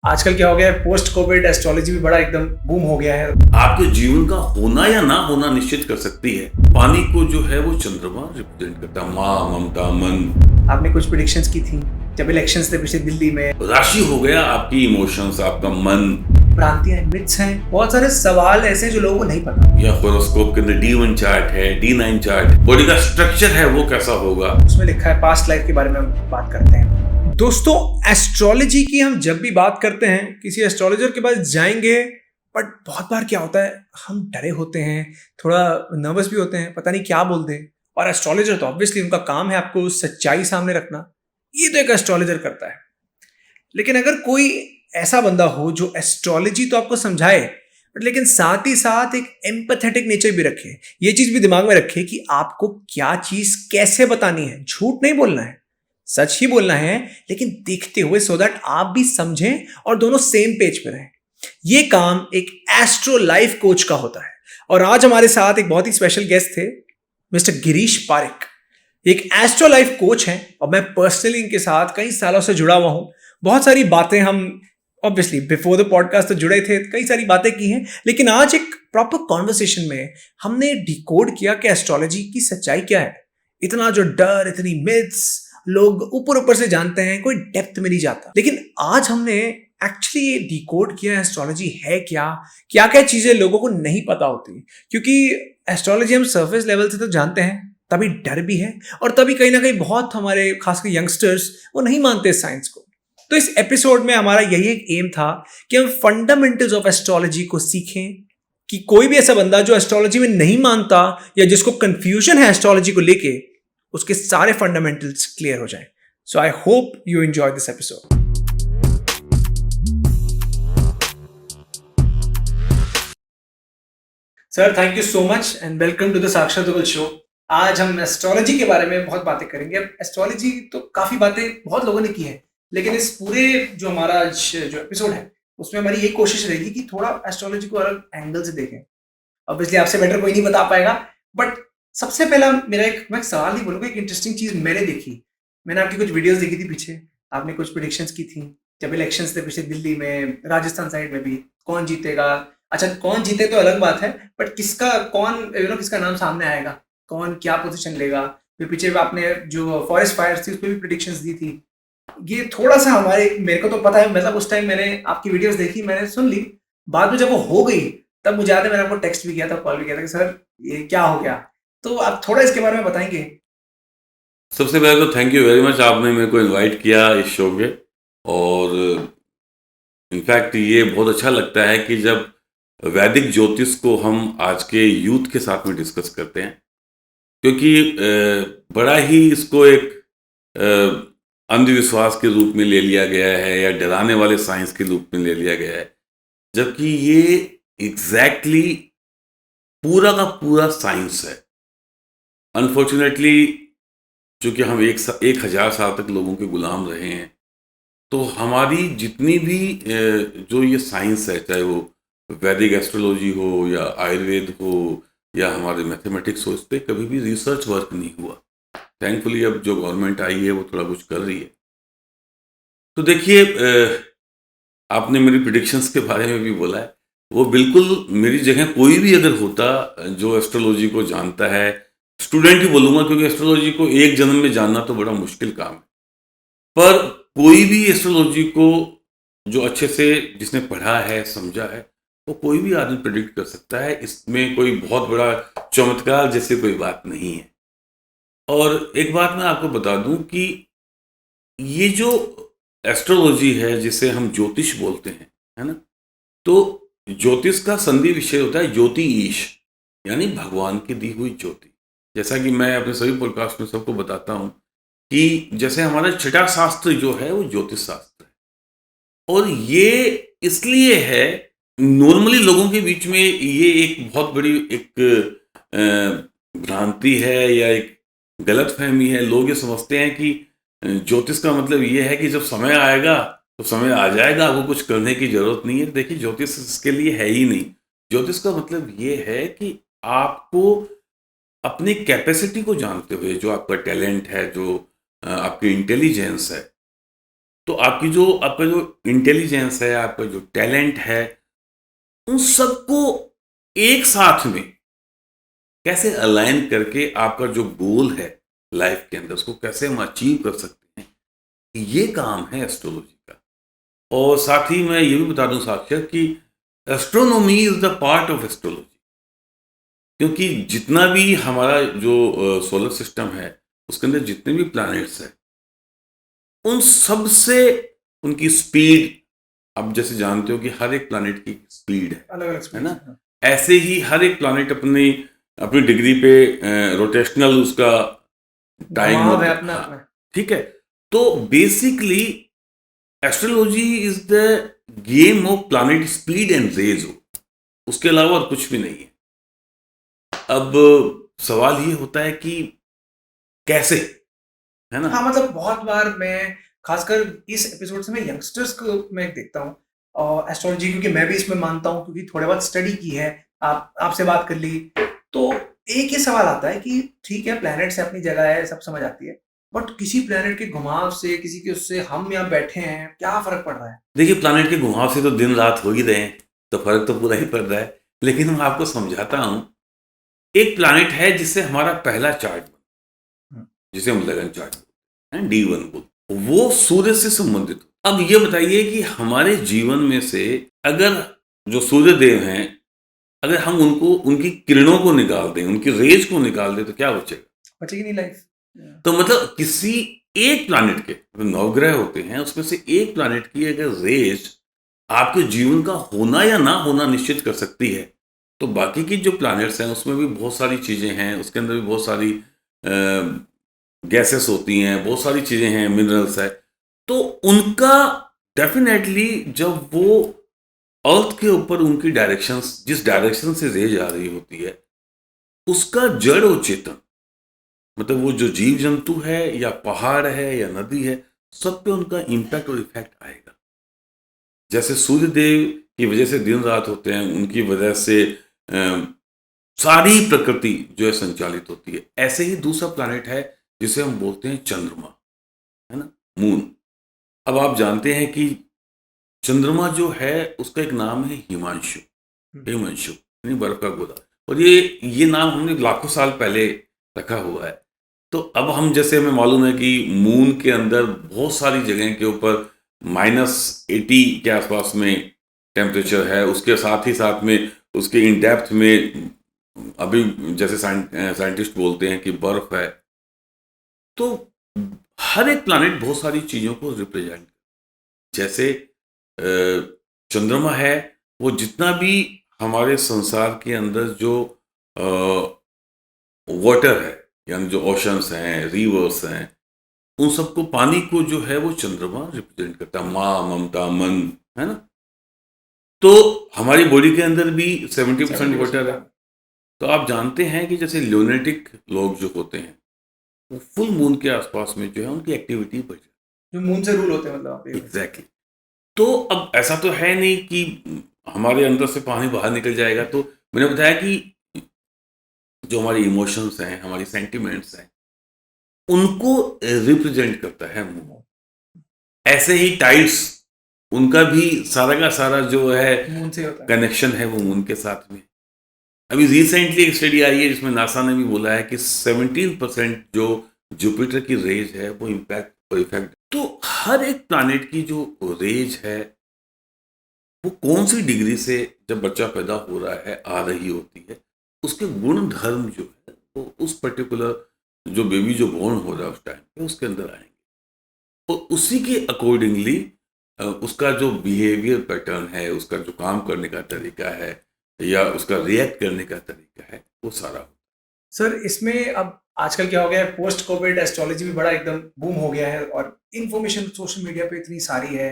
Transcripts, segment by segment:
आजकल क्या हो गया है, पोस्ट कोविड एस्ट्रोलॉजी भी बड़ा एकदम बूम हो गया है। आपके जीवन का होना या ना होना निश्चित कर सकती है। पानी को जो है वो चंद्रमा रिप्रेजेंट करता है, माँ, ममता, मन। आपने कुछ प्रेडिक्शंस की थी जब इलेक्शंस थे पिछले दिल्ली में। राशि हो गया आपकी इमोशंस, आपका मन। भ्रांतियां, मिथ्स हैं, बहुत सारे सवाल ऐसे हैं जो लोगों को नहीं पता। या होरोस्कोप के अंदर D1 चार्ट है, D9 चार्ट, बॉडी का स्ट्रक्चर है वो कैसा होगा, उसमें लिखा है पास्ट लाइफ के बारे में हम बात करते हैं। दोस्तों, एस्ट्रोलॉजी की हम जब भी बात करते हैं किसी एस्ट्रोलॉजर के पास जाएंगे, बट बहुत बार क्या होता है, हम डरे होते हैं, थोड़ा नर्वस भी होते हैं, पता नहीं क्या बोल दें। और एस्ट्रोलॉजर तो ऑब्वियसली उनका काम है आपको सच्चाई सामने रखना, ये तो एक एस्ट्रोलॉजर करता है। लेकिन अगर कोई ऐसा बंदा हो जो एस्ट्रोलॉजी तो आपको समझाए, बट लेकिन साथ ही साथ एक एम्पैथेटिक नेचर भी रखे, ये चीज भी दिमाग में रखे कि आपको क्या चीज कैसे बतानी है। झूठ नहीं बोलना है, सच ही बोलना है, लेकिन देखते हुए, सो दैट आप भी समझें और दोनों सेम पेज पे रहें। ये काम एक एस्ट्रो लाइफ कोच का होता है। और आज हमारे साथ एक बहुत ही स्पेशल गेस्ट थे, मिस्टर गिरीश पारिक। एक एस्ट्रो लाइफ कोच हैं और मैं पर्सनली इनके साथ कई सालों से जुड़ा हुआ हूं। बहुत सारी बातें हम ऑब्वियसली बिफोर द पॉडकास्ट तो जुड़े थे, कई सारी बातें की हैं, लेकिन आज एक प्रॉपर कॉन्वर्सेशन में हमने डिकोड किया कि एस्ट्रोलॉजी की सच्चाई क्या है। इतना जो डर, इतनी मिथ्स लोग ऊपर ऊपर से जानते हैं, कोई डेप्थ में नहीं जाता। लेकिन आज हमने एक्चुअली ये डिकोड किया एस्ट्रोलॉजी है क्या, क्या क्या चीजें लोगों को नहीं पता होती। क्योंकि एस्ट्रोलॉजी हम सरफेस लेवल से तो जानते हैं, तभी डर भी है, और तभी कहीं ना कहीं बहुत हमारे खासकर यंगस्टर्स वो नहीं मानते इस साइंस को। तो इस एपिसोड में हमारा यही एक एम था कि हम फंडामेंटल्स ऑफ एस्ट्रोलॉजी को सीखें, कि कोई भी ऐसा बंदा जो एस्ट्रोलॉजी में नहीं मानता या जिसको कंफ्यूजन है एस्ट्रोलॉजी को लेके, उसके सारे फंडामेंटल्स क्लियर हो जाएं। So I hope you enjoy this episode. Sir, thank you so much and welcome to the Sakshat show. आज हम एस्ट्रोलॉजी के बारे में बहुत बातें करेंगे। अब एस्ट्रोलॉजी तो काफी बातें बहुत लोगों ने की है, लेकिन इस पूरे जो हमारा आज जो एपिसोड है उसमें हमारी यही कोशिश रहेगी कि थोड़ा एस्ट्रोलॉजी को अलग एंगल से देखें। ऑब्वियसली आपसे बेटर कोई नहीं बता पाएगा, बट सबसे पहला मेरा मैं एक सवाल नहीं बोलूंगा, एक इंटरेस्टिंग चीज मैंने देखी। मैंने आपकी कुछ वीडियोस देखी थी पीछे, आपने कुछ प्रेडिक्शंस की थी जब इलेक्शंस थे पिछले दिल्ली में, राजस्थान साइड में भी, कौन जीतेगा। अच्छा, कौन जीते तो अलग बात है, बट किसका कौन किसका नाम सामने आएगा, कौन क्या पोजीशन लेगा। फिर पीछे आपने जो फॉरेस्ट फायर्स थी उस पर भी प्रिडिक्शंस दी थी। ये थोड़ा सा मेरे को तो पता है, मतलब उस टाइम मैंने आपकी वीडियोस देखी, मैंने सुन ली। बाद में जब वो हो गई तब मुझे याद है मैंने आपको टेक्स्ट भी किया था, कॉल भी किया था कि सर ये क्या हो गया। तो आप थोड़ा इसके बारे में बताएंगे। सबसे पहले तो थैंक यू वेरी मच, आपने मेरे को इनवाइट किया इस शो पे। और इनफैक्ट ये बहुत अच्छा लगता है कि जब वैदिक ज्योतिष को हम आज के यूथ के साथ में डिस्कस करते हैं, क्योंकि बड़ा ही इसको एक अंधविश्वास के रूप में ले लिया गया है या डराने वाले साइंस के रूप में ले लिया गया है, जबकि ये एग्जैक्टली पूरा का पूरा साइंस है। अनफॉर्चुनेटली चूंकि हम 1000 साल तक लोगों के गुलाम रहे हैं, तो हमारी जितनी भी जो ये साइंस है, चाहे वो वैदिक एस्ट्रोलॉजी हो या आयुर्वेद हो या हमारे मैथमेटिक्स हो, इस पर कभी भी रिसर्च वर्क नहीं हुआ। थैंकफुली अब जो गवर्नमेंट आई है वो थोड़ा कुछ कर रही है। तो देखिए, आपने मेरी प्रिडिक्शंस के बारे में भी बोला है, वो बिल्कुल मेरी जगह कोई भी अगर होता जो एस्ट्रोलॉजी को जानता है, स्टूडेंट ही बोलूँगा, क्योंकि एस्ट्रोलॉजी को एक जन्म में जानना तो बड़ा मुश्किल काम है, पर कोई भी एस्ट्रोलॉजी को जो अच्छे से जिसने पढ़ा है, समझा है, वो कोई भी आदमी प्रिडिक्ट कर सकता है। इसमें कोई बहुत बड़ा चमत्कार जैसे कोई बात नहीं है। और एक बात मैं आपको बता दूं कि ये जो एस्ट्रोलॉजी है जिसे हम ज्योतिष बोलते हैं, है ना, तो ज्योतिष का संधि विषय होता है ज्योति ईश, यानी भगवान की दी हुई ज्योति। जैसा कि मैं अपने सभी पॉडकास्ट में सबको बताता हूं कि जैसे हमारा छठा शास्त्र जो है वो ज्योतिष शास्त्र है, और ये इसलिए है, नॉर्मली लोगों के बीच में ये एक बहुत बड़ी एक भ्रांति है या एक गलत फहमी है। लोग ये समझते हैं कि ज्योतिष का मतलब ये है कि जब समय आएगा तो समय आ जाएगा, आपको कुछ करने की जरूरत नहीं है। देखिए, ज्योतिष इसके लिए है ही नहीं। ज्योतिष का मतलब ये है कि आपको अपनी कैपेसिटी को जानते हुए, जो आपका टैलेंट है, जो आपकी इंटेलिजेंस है, तो आपका जो इंटेलिजेंस है, आपका जो टैलेंट है, उन सबको एक साथ में कैसे अलाइन करके आपका जो गोल है लाइफ के अंदर, उसको कैसे हम अचीव कर सकते हैं, ये काम है एस्ट्रोलॉजी का। और साथ ही मैं ये भी बता दूं साक्षर कि astronomy is the part of astrology, क्योंकि जितना भी हमारा जो सोलर सिस्टम है उसके अंदर जितने भी प्लैनेट्स हैं, उन सब से उनकी स्पीड, आप जैसे जानते हो कि हर एक प्लैनेट की स्पीड अलग अलग है ना, speed, ऐसे ही हर एक प्लैनेट अपनी अपनी डिग्री पे रोटेशनल उसका टाइम घुमाव होता है है। अपना हाँ, अपना। ठीक है। तो basically astrology is the game of planet speed and rays हो, उसके अलावा और कुछ भी नहीं है। अब सवाल ये होता है कि कैसे, है ना। हाँ, मतलब बहुत बार मैं, खासकर इस एपिसोड से मैं यंगस्टर्स को मैं देखता हूँ और एस्ट्रोलॉजी, क्योंकि मैं भी इसमें मानता हूँ, क्योंकि थोड़े बहुत स्टडी की है, आपसे बात कर ली, तो एक ही सवाल आता है कि ठीक है, प्लैनेट्स अपनी जगह है, सब समझ आती है, बट किसी प्लैनेट के घुमाव से, किसी के उससे हम यहाँ बैठे हैं, क्या फर्क पड़ रहा है? देखिए, प्लैनेट के घुमाव से तो दिन रात हो ही रहे हैं, तो फर्क तो पूरा ही पड़ रहा है। लेकिन मैं आपको समझाता हूं। एक प्लैनेट है जिससे हमारा पहला चार्ट, हम्म, जिसे हम लगन चार्ट बोलते हैं, D1 बोलते हैं, वो सूर्य से संबंधित। अब ये बताइए कि हमारे जीवन में से अगर जो सूर्य देव हैं, अगर हम उनको, उनकी किरणों को निकाल दें, उनकी रेज को निकाल दें, तो क्या बचेगा? बचेगी नहीं लाइफ। तो मतलब किसी एक प्लैनेट के, नवग्रह होते हैं, उसमें से एक प्लैनेट की अगर रेज आपके जीवन का होना या ना होना निश्चित कर सकती है, तो बाकी की जो प्लैनेट्स हैं उसमें भी बहुत सारी चीजें हैं, उसके अंदर भी बहुत सारी गैसेस होती हैं, बहुत सारी चीजें हैं, मिनरल्स है। तो उनका डेफिनेटली जब वो अर्थ के ऊपर उनकी डायरेक्शंस, जिस डायरेक्शन से रेज आ रही होती है, उसका जड़ और चेतन, मतलब वो जो जीव जंतु है या पहाड़ है या नदी है, सब पे उनका इम्पैक्ट और इफेक्ट आएगा। जैसे सूर्य देव की वजह से दिन रात होते हैं, उनकी वजह से सारी प्रकृति जो है संचालित होती है, ऐसे ही दूसरा प्लैनेट है जिसे हम बोलते हैं चंद्रमा, है ना, मून। अब आप जानते हैं कि चंद्रमा जो है उसका एक नाम है हिमांशु, हिमांशु यानी बर्फ का गोला। और ये नाम हमने लाखों साल पहले रखा हुआ है। तो अब हम, जैसे हमें मालूम है कि मून के अंदर बहुत सारी जगह के ऊपर -80 के आसपास में टेम्परेचर है, उसके साथ ही साथ में उसके इन डेप्थ में अभी जैसे साइंटिस्ट बोलते हैं कि बर्फ है। तो हर एक प्लैनेट बहुत सारी चीज़ों को रिप्रेजेंट, जैसे चंद्रमा है, वो जितना भी हमारे संसार के अंदर जो वाटर है, यानी जो ओशंस हैं, रिवर्स हैं, उन सबको, पानी को जो है वो चंद्रमा रिप्रेजेंट करता है, माँ, ममता, मन, है ना। तो हमारी बॉडी के अंदर भी 70% वाटर है। तो आप जानते हैं कि जैसे ल्यूनेटिक लोग जो होते हैं, वो फुल मून के आसपास में जो है उनकी एक्टिविटी बढ़ जाती जो मून से रूल होते हैं, मतलब आप है। एग्जैक्टली। तो अब ऐसा तो है नहीं कि हमारे अंदर से पानी बाहर निकल जाएगा। तो मैंने बताया कि जो हमारी इमोशंस हैं, हमारी सेंटिमेंट्स हैं, उनको रिप्रेजेंट करता है मून। ऐसे ही टाइड्स, उनका भी सारा का सारा जो है मून से होता है। कनेक्शन है वो मून के साथ में। अभी रिसेंटली एक स्टडी आई है जिसमें नासा ने भी बोला है कि 17% जो जुपिटर की रेज है वो इम्पैक्ट और इफेक्ट। तो हर एक प्लैनेट की जो रेज है वो कौन सी डिग्री से जब बच्चा पैदा हो रहा है आ रही होती है, उसके गुण धर्म जो है वो उस पर्टिकुलर जो बेबी जो बोर्न हो रहा है उस टाइम पे उसके अंदर आएंगे। और उसी के अकॉर्डिंगली उसका जो बिहेवियर पैटर्न है, उसका जो काम करने का तरीका है या उसका रिएक्ट करने का तरीका है, वो सारा। सर, इसमें अब आजकल क्या हो गया है, पोस्ट कोविड एस्ट्रोलॉजी भी बड़ा एकदम बूम हो गया है और इन्फॉर्मेशन सोशल मीडिया पे इतनी सारी है।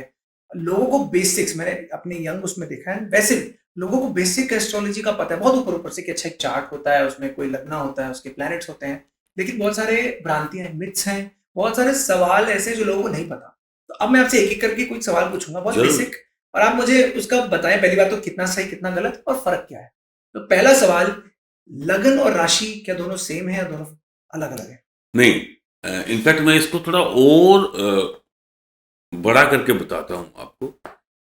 लोगों को बेसिक्स, मैंने अपने यंग उसमें देखा है, वैसे भी लोगों को बेसिक एस्ट्रोलॉजी का पता है बहुत ऊपर ऊपर से कि अच्छा एक चार्ट होता है, उसमें कोई लगना होता है, उसके प्लैनेट्स होते हैं, लेकिन बहुत सारे भ्रांतियां, मिथ्स हैं, बहुत सारे सवाल ऐसे जो लोगों को नहीं पता। तो अब मैं आपसे एक एक करके कुछ सवाल पूछूंगा बहुत जरूर। बेसिक, और आप मुझे उसका बताएं पहली बात तो कितना सही कितना गलत और फर्क क्या है। तो पहला सवाल, लगन और राशि क्या दोनों सेम है या दोनों अलग अलग है? नहीं, इनफैक्ट मैं इसको थोड़ा और बड़ा करके बताता हूँ आपको।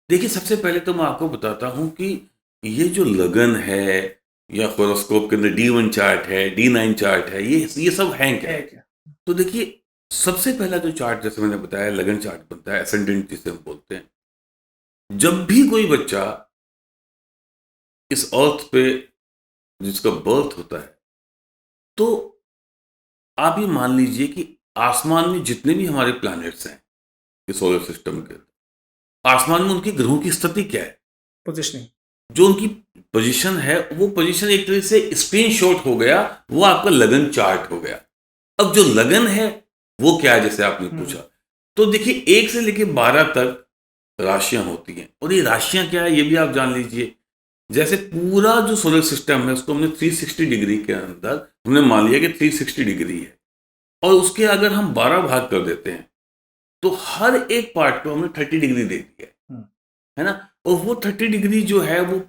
देखिए, सबसे पहले तो मैं आपको बताता हूँ कि ये जो लगन है या होरोस्कोप के अंदर D1 चार्ट है, D9 चार्ट है, ये सब हैं क्या? है क्या? तो देखिए, सबसे पहला जो चार्ट जैसे मैंने बताया लगन चार्ट बनता है, एसेंडेंट जिसे हम बोलते हैं। जब भी कोई बच्चा इस अर्थ पे जिसका बर्थ होता है, तो आप ये मान लीजिए कि आसमान में जितने भी हमारे प्लैनेट्स हैं इस सोलर सिस्टम के, आसमान में उनके ग्रहों की स्थिति क्या है, पोजिशनिंग। जो उनकी पोजीशन है, वो पोजीशन एक तरह से स्क्रीनशॉट हो गया, वो आपका लगन चार्ट हो गया। अब जो लगन है वो क्या है, जैसे आपने पूछा, तो देखिए 1 से लेकर 12 तक राशियां होती हैं, और ये राशियां क्या है ये भी आप जान लीजिए। जैसे पूरा जो सोलर सिस्टम है उसको हमने 360 डिग्री के अंदर हमने मान लिया कि 360 डिग्री है, और उसके अगर हम 12 भाग कर देते हैं तो हर एक पार्ट को हमने 30 डिग्री दे दिया है ना। और वो 30 डिग्री जो है वो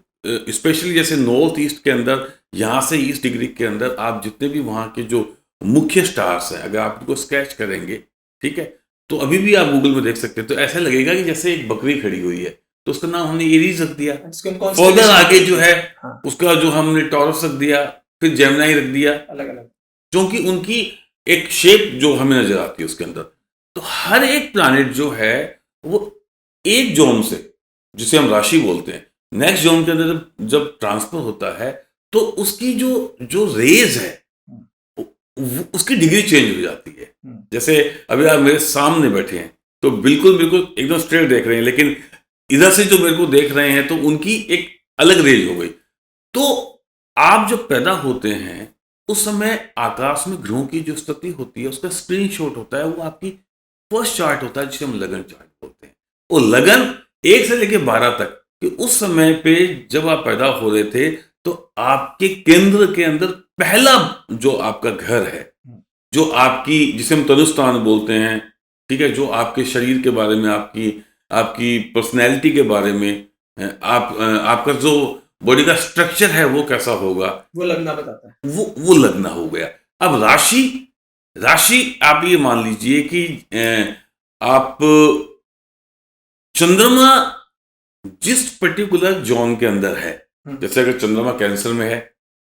स्पेशली जैसे नॉर्थ ईस्ट के अंदर, यहाँ से ईस्ट डिग्री के अंदर आप जितने भी वहाँ के जो मुख्य स्टार्स हैं अगर आप उनको स्केच करेंगे, ठीक है, तो अभी भी आप गूगल में देख सकते हैं, तो ऐसा लगेगा कि जैसे एक बकरी खड़ी हुई है, तो उसका नाम हमने एरीज रख दिया। फर्दर आगे जो है उसका जो हमने टॉरस रख दिया, फिर जेमिनी रख दिया, अलग अलग, क्योंकि उनकी एक शेप जो हमें नजर आती है उसके अंदर। तो हर एक प्लैनेट जो है वो एक जोन से, जिसे हम राशि बोलते हैं, नेक्स्ट जोन के अंदर जब ट्रांसफर होता है तो उसकी जो जो रेज है उसकी डिग्री चेंज हो जाती है। जैसे अभी आप मेरे सामने बैठे हैं तो बिल्कुल बिल्कुल एकदम स्ट्रेट देख रहे हैं, लेकिन इधर से जो मेरे को देख रहे हैं तो उनकी एक अलग रेंज हो गई। तो आप जब पैदा होते हैं उस समय आकाश में ग्रहों की जो स्थिति होती है उसका स्क्रीनशॉट होता है, वो आपकी फर्स्ट चार्ट होता है जिसे हम लगन चार्ट बोलते हैं। वो लगन 1 से लेकर 12 तक कि उस समय पे जब आप पैदा हो रहे थे तो आपके केंद्र के अंदर पहला जो आपका घर है, जो आपकी जिसे हम तनुस्थान बोलते हैं, ठीक है, जो आपके शरीर के बारे में, आपकी आपकी पर्सनैलिटी के बारे में, आपका जो बॉडी का स्ट्रक्चर है वो कैसा होगा, वो लगना बताता है। वो लगना हो गया। अब राशि राशि आप ये मान लीजिए कि आप चंद्रमा जिस पर्टिकुलर जोन के अंदर है, जैसे अगर चंद्रमा कैंसर में है,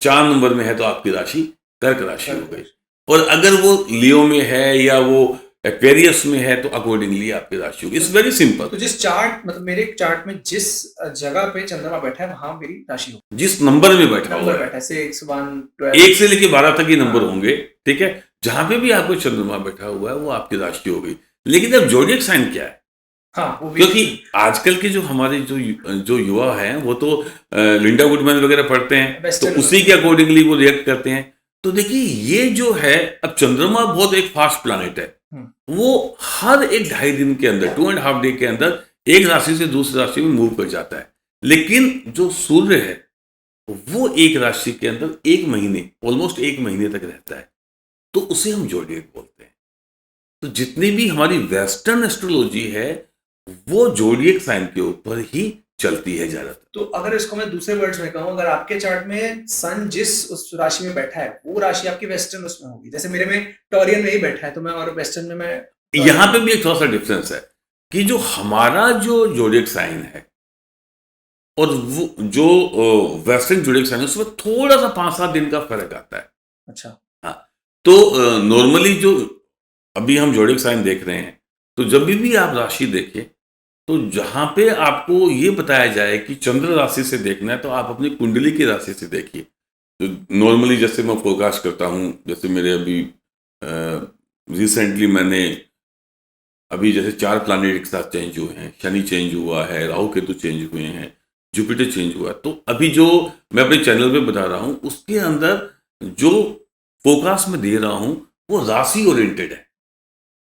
4 नंबर में है, तो आपकी राशि कर्क राशि हो गई। और अगर वो लियो में है या वो एक्वेरियस में है तो अकॉर्डिंगली आपकी राशि होगी। It's very simple. तो जिस चार्ट, मतलब मेरे चार्ट में जिस जगह पे चंद्रमा बैठा है वहां मेरी राशि होगी, जिस नंबर में बैठा हुआ है, 1 से लेके 12 तक ही नंबर होंगे, ठीक है, जहां पे भी आपको चंद्रमा बैठा हुआ है वो आपकी राशि हो गई। लेकिन अब जोडिएक साइन क्या है? हाँ, क्योंकि आजकल के जो हमारे जो युवा हैं वो तो लिंडा गुडमैन वगैरह पढ़ते हैं, तो उसी के अकॉर्डिंगली वो रिएक्ट करते हैं। तो देखिए ये जो है, अब चंद्रमा बहुत एक फास्ट प्लैनेट है, वो हर 1.5 दिन के अंदर, 2.5 डे के अंदर एक राशि से दूसरी राशि में मूव कर जाता है। लेकिन जो सूर्य है वो एक राशि के अंदर 1 महीने, ऑलमोस्ट 1 महीने तक रहता है, तो उसे हम जोडिएक बोलते हैं। तो जितनी भी हमारी वेस्टर्न एस्ट्रोलॉजी है वो जोडिएक साइन के ऊपर ही चलती है ज्यादातर। तो अगर इसको मैं दूसरे वर्ड्स में कहूं, अगर आपके चार्ट में सन जिस उस राशि में बैठा है वो राशि आपकी वेस्टर्न उसमें होगी, जैसे मेरे में टॉरियन में ही बैठा है तो मैं, और वेस्टर्न में मैं, यहाँ पे भी एक थोड़ा सा डिफरेंस है कि जो हमारा जो जोडिएक साइन है और वो जो वेस्टर्न जोडिएक साइन है उसमें थोड़ा सा 5-7 दिन का फर्क आता है। अच्छा, हाँ, तो नॉर्मली जो अभी हम जोडिएक साइन देख रहे हैं, तो जब भी आप राशि देखिए तो जहां पे आपको ये बताया जाए कि चंद्र राशि से देखना है तो आप अपनी कुंडली की राशि से देखिए। तो नॉर्मली जैसे मैं फोरकास्ट करता हूँ, जैसे मेरे अभी रिसेंटली मैंने अभी जैसे 4 प्लैनेट एक साथ चेंज हुए हैं, शनि चेंज हुआ है, राहु केतु चेंज हुए हैं, जुपिटर चेंज हुआ, तो अभी जो मैं अपने चैनल पे बता रहा हूँ उसके अंदर जो फोरकास्ट में दे रहा हूँ वो राशि ओरिएंटेड है,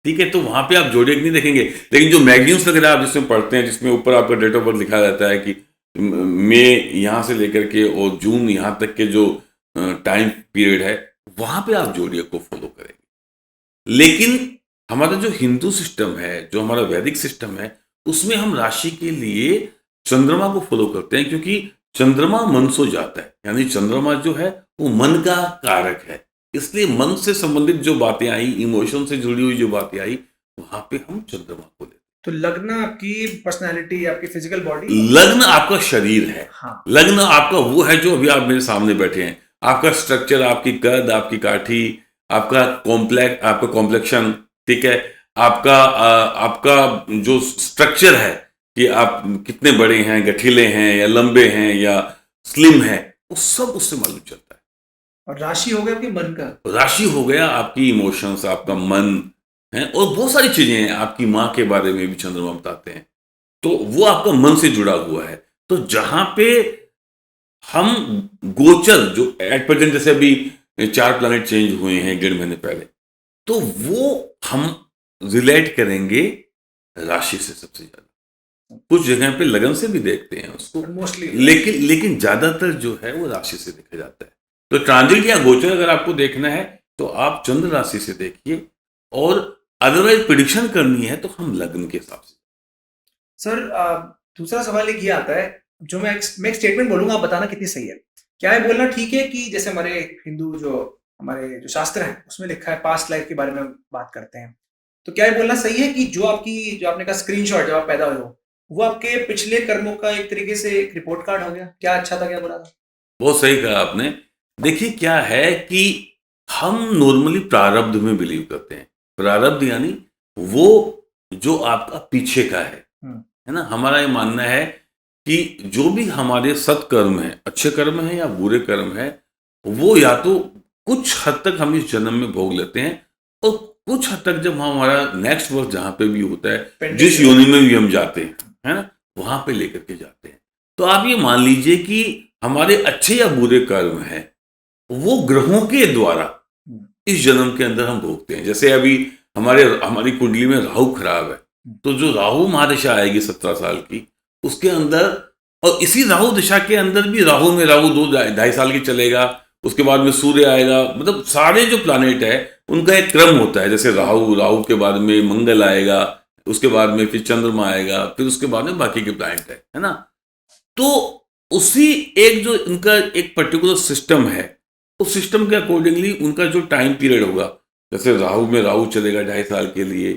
ठीक है। तो वहां पे आप जोडिएक नहीं देखेंगे, लेकिन जो मैगजीन्स वगैरह आप जिसमें पढ़ते हैं, जिसमें ऊपर आपका डेट ऑफ बर्थ लिखा रहता है कि मई यहाँ से लेकर के और जून यहाँ तक के जो टाइम पीरियड है, वहां पे आप जोडिएक को फॉलो करेंगे। लेकिन हमारा जो हिंदू सिस्टम है, जो हमारा वैदिक सिस्टम है, उसमें हम राशि के लिए चंद्रमा को फॉलो करते हैं, क्योंकि चंद्रमा मन सो जाता है, यानी चंद्रमा जो है वो मन का कारक है। इसलिए मन से संबंधित जो बातें आई, इमोशन से जुड़ी हुई जो बातें आई, वहां पे हम चंद्रमा को लेते हैं। तो लग्न आपकी पर्सनालिटी, आपकी फिजिकल बॉडी। लग्न आपका शरीर है। हाँ। लग्न आपका वो है जो अभी आप मेरे सामने बैठे हैं। आपका स्ट्रक्चर, आपकी कद, आपकी काठी, आपका कॉम्प्लेक्शन, ठीक है, आपका जो स्ट्रक्चर है कि आप कितने बड़े हैं, गठीले हैं या लंबे हैं या स्लिम हैं, वो सब उससे मालूम चलता है। और राशि हो गया आपके मन का। राशि हो गया आपकी इमोशंस, आपका मन है, और बहुत सारी चीजें हैं। आपकी माँ के बारे में भी चंद्रमा बताते हैं, तो वो आपका मन से जुड़ा हुआ है। तो जहां पे हम गोचर जो एट प्रेजेंट, जैसे अभी 4 प्लैनेट चेंज हुए हैं 1.5 महीने पहले, तो वो हम रिलेट करेंगे राशि से सबसे ज्यादा। कुछ जगह पे लगन से भी देखते हैं उसको, मोस्टली। लेकिन ज्यादातर जो है वो राशि से देखा जाता है। तो ट्रांजिट या गोचर अगर आपको देखना है तो आप चंद्र राशि से देखिए, और अदरवाइज प्रिडिक्शन करनी है तो हम लग्न के हिसाब से। सर दूसरा सवाल एक ये आता है, जो मैं एक स्टेटमेंट बोलूंगा, आप बताना कितनी सही है। क्या है बोलना ठीक है कि जैसे हमारे हिंदू हमारे जो शास्त्र हैं उसमें लिखा है पास्ट लाइफ के बारे में बात करते हैं, तो क्या ये बोलना सही है कि जो आपने कहा स्क्रीनशॉट जब आप पैदा हुए हो, वो आपके पिछले कर्मों का एक तरीके से एक रिपोर्ट कार्ड हो गया? क्या अच्छा था, क्या बुरा था? बहुत सही कहा आपने। देखिए क्या है कि हम नॉर्मली प्रारब्ध में बिलीव करते हैं। प्रारब्ध यानी वो जो आपका पीछे का है ना। हमारा ये मानना है कि जो भी हमारे सत्कर्म है, अच्छे कर्म है या बुरे कर्म है, वो या तो कुछ हद तक हम इस जन्म में भोग लेते हैं, और कुछ हद तक जब हमारा नेक्स्ट वर्ष जहां पे भी होता है, जिस योनि में भी हम जाते हैं, है ना, वहां पे लेकर के जाते हैं। तो आप ये मान लीजिए कि हमारे अच्छे या बुरे कर्म है वो ग्रहों के द्वारा इस जन्म के अंदर हम भोगते हैं। जैसे अभी हमारी कुंडली में राहु खराब है, तो जो राहु महादशा आएगी 17 साल की, उसके अंदर, और इसी राहु दिशा के अंदर भी राहु में राहु 2-2.5 साल की चलेगा, उसके बाद में सूर्य आएगा। मतलब सारे जो प्लानेट है उनका एक क्रम होता है। जैसे राहु के बाद में मंगल आएगा, उसके बाद में फिर चंद्रमा आएगा, फिर उसके बाद में बाकी के प्लानेट है ना। तो उसी एक जो इनका एक पर्टिकुलर सिस्टम है, उस सिस्टम के अकॉर्डिंगली उनका जो टाइम पीरियड होगा, जैसे राहु में राहु चलेगा 2.5 साल के लिए,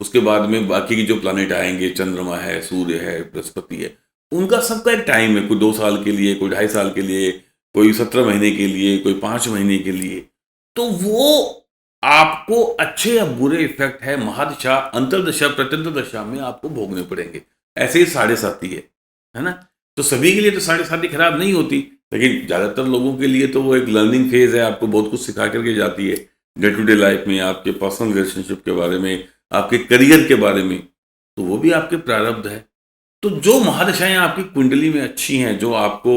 उसके बाद में बाकी के जो प्लानेट आएंगे, चंद्रमा है, सूर्य है, बृहस्पति है, उनका सबका एक टाइम है। कोई 2 साल के लिए, कोई 2.5 साल के लिए, कोई 17 महीने के लिए, कोई 5 महीने के लिए। तो वो आपको अच्छे या बुरे इफेक्ट है महादशा, अंतरदशा, प्रत्यंतर दशा में आपको भोगने पड़ेंगे। ऐसे ही 7.5 है ना। तो सभी के लिए तो 7.5 खराब नहीं होती, लेकिन ज़्यादातर लोगों के लिए तो वो एक लर्निंग फेज है, आपको बहुत कुछ सिखा करके जाती है डे टू डे लाइफ में, आपके पर्सनल रिलेशनशिप के बारे में, आपके करियर के बारे में। तो वो भी आपके प्रारब्ध है। तो जो महादशाएं आपकी कुंडली में अच्छी हैं, जो आपको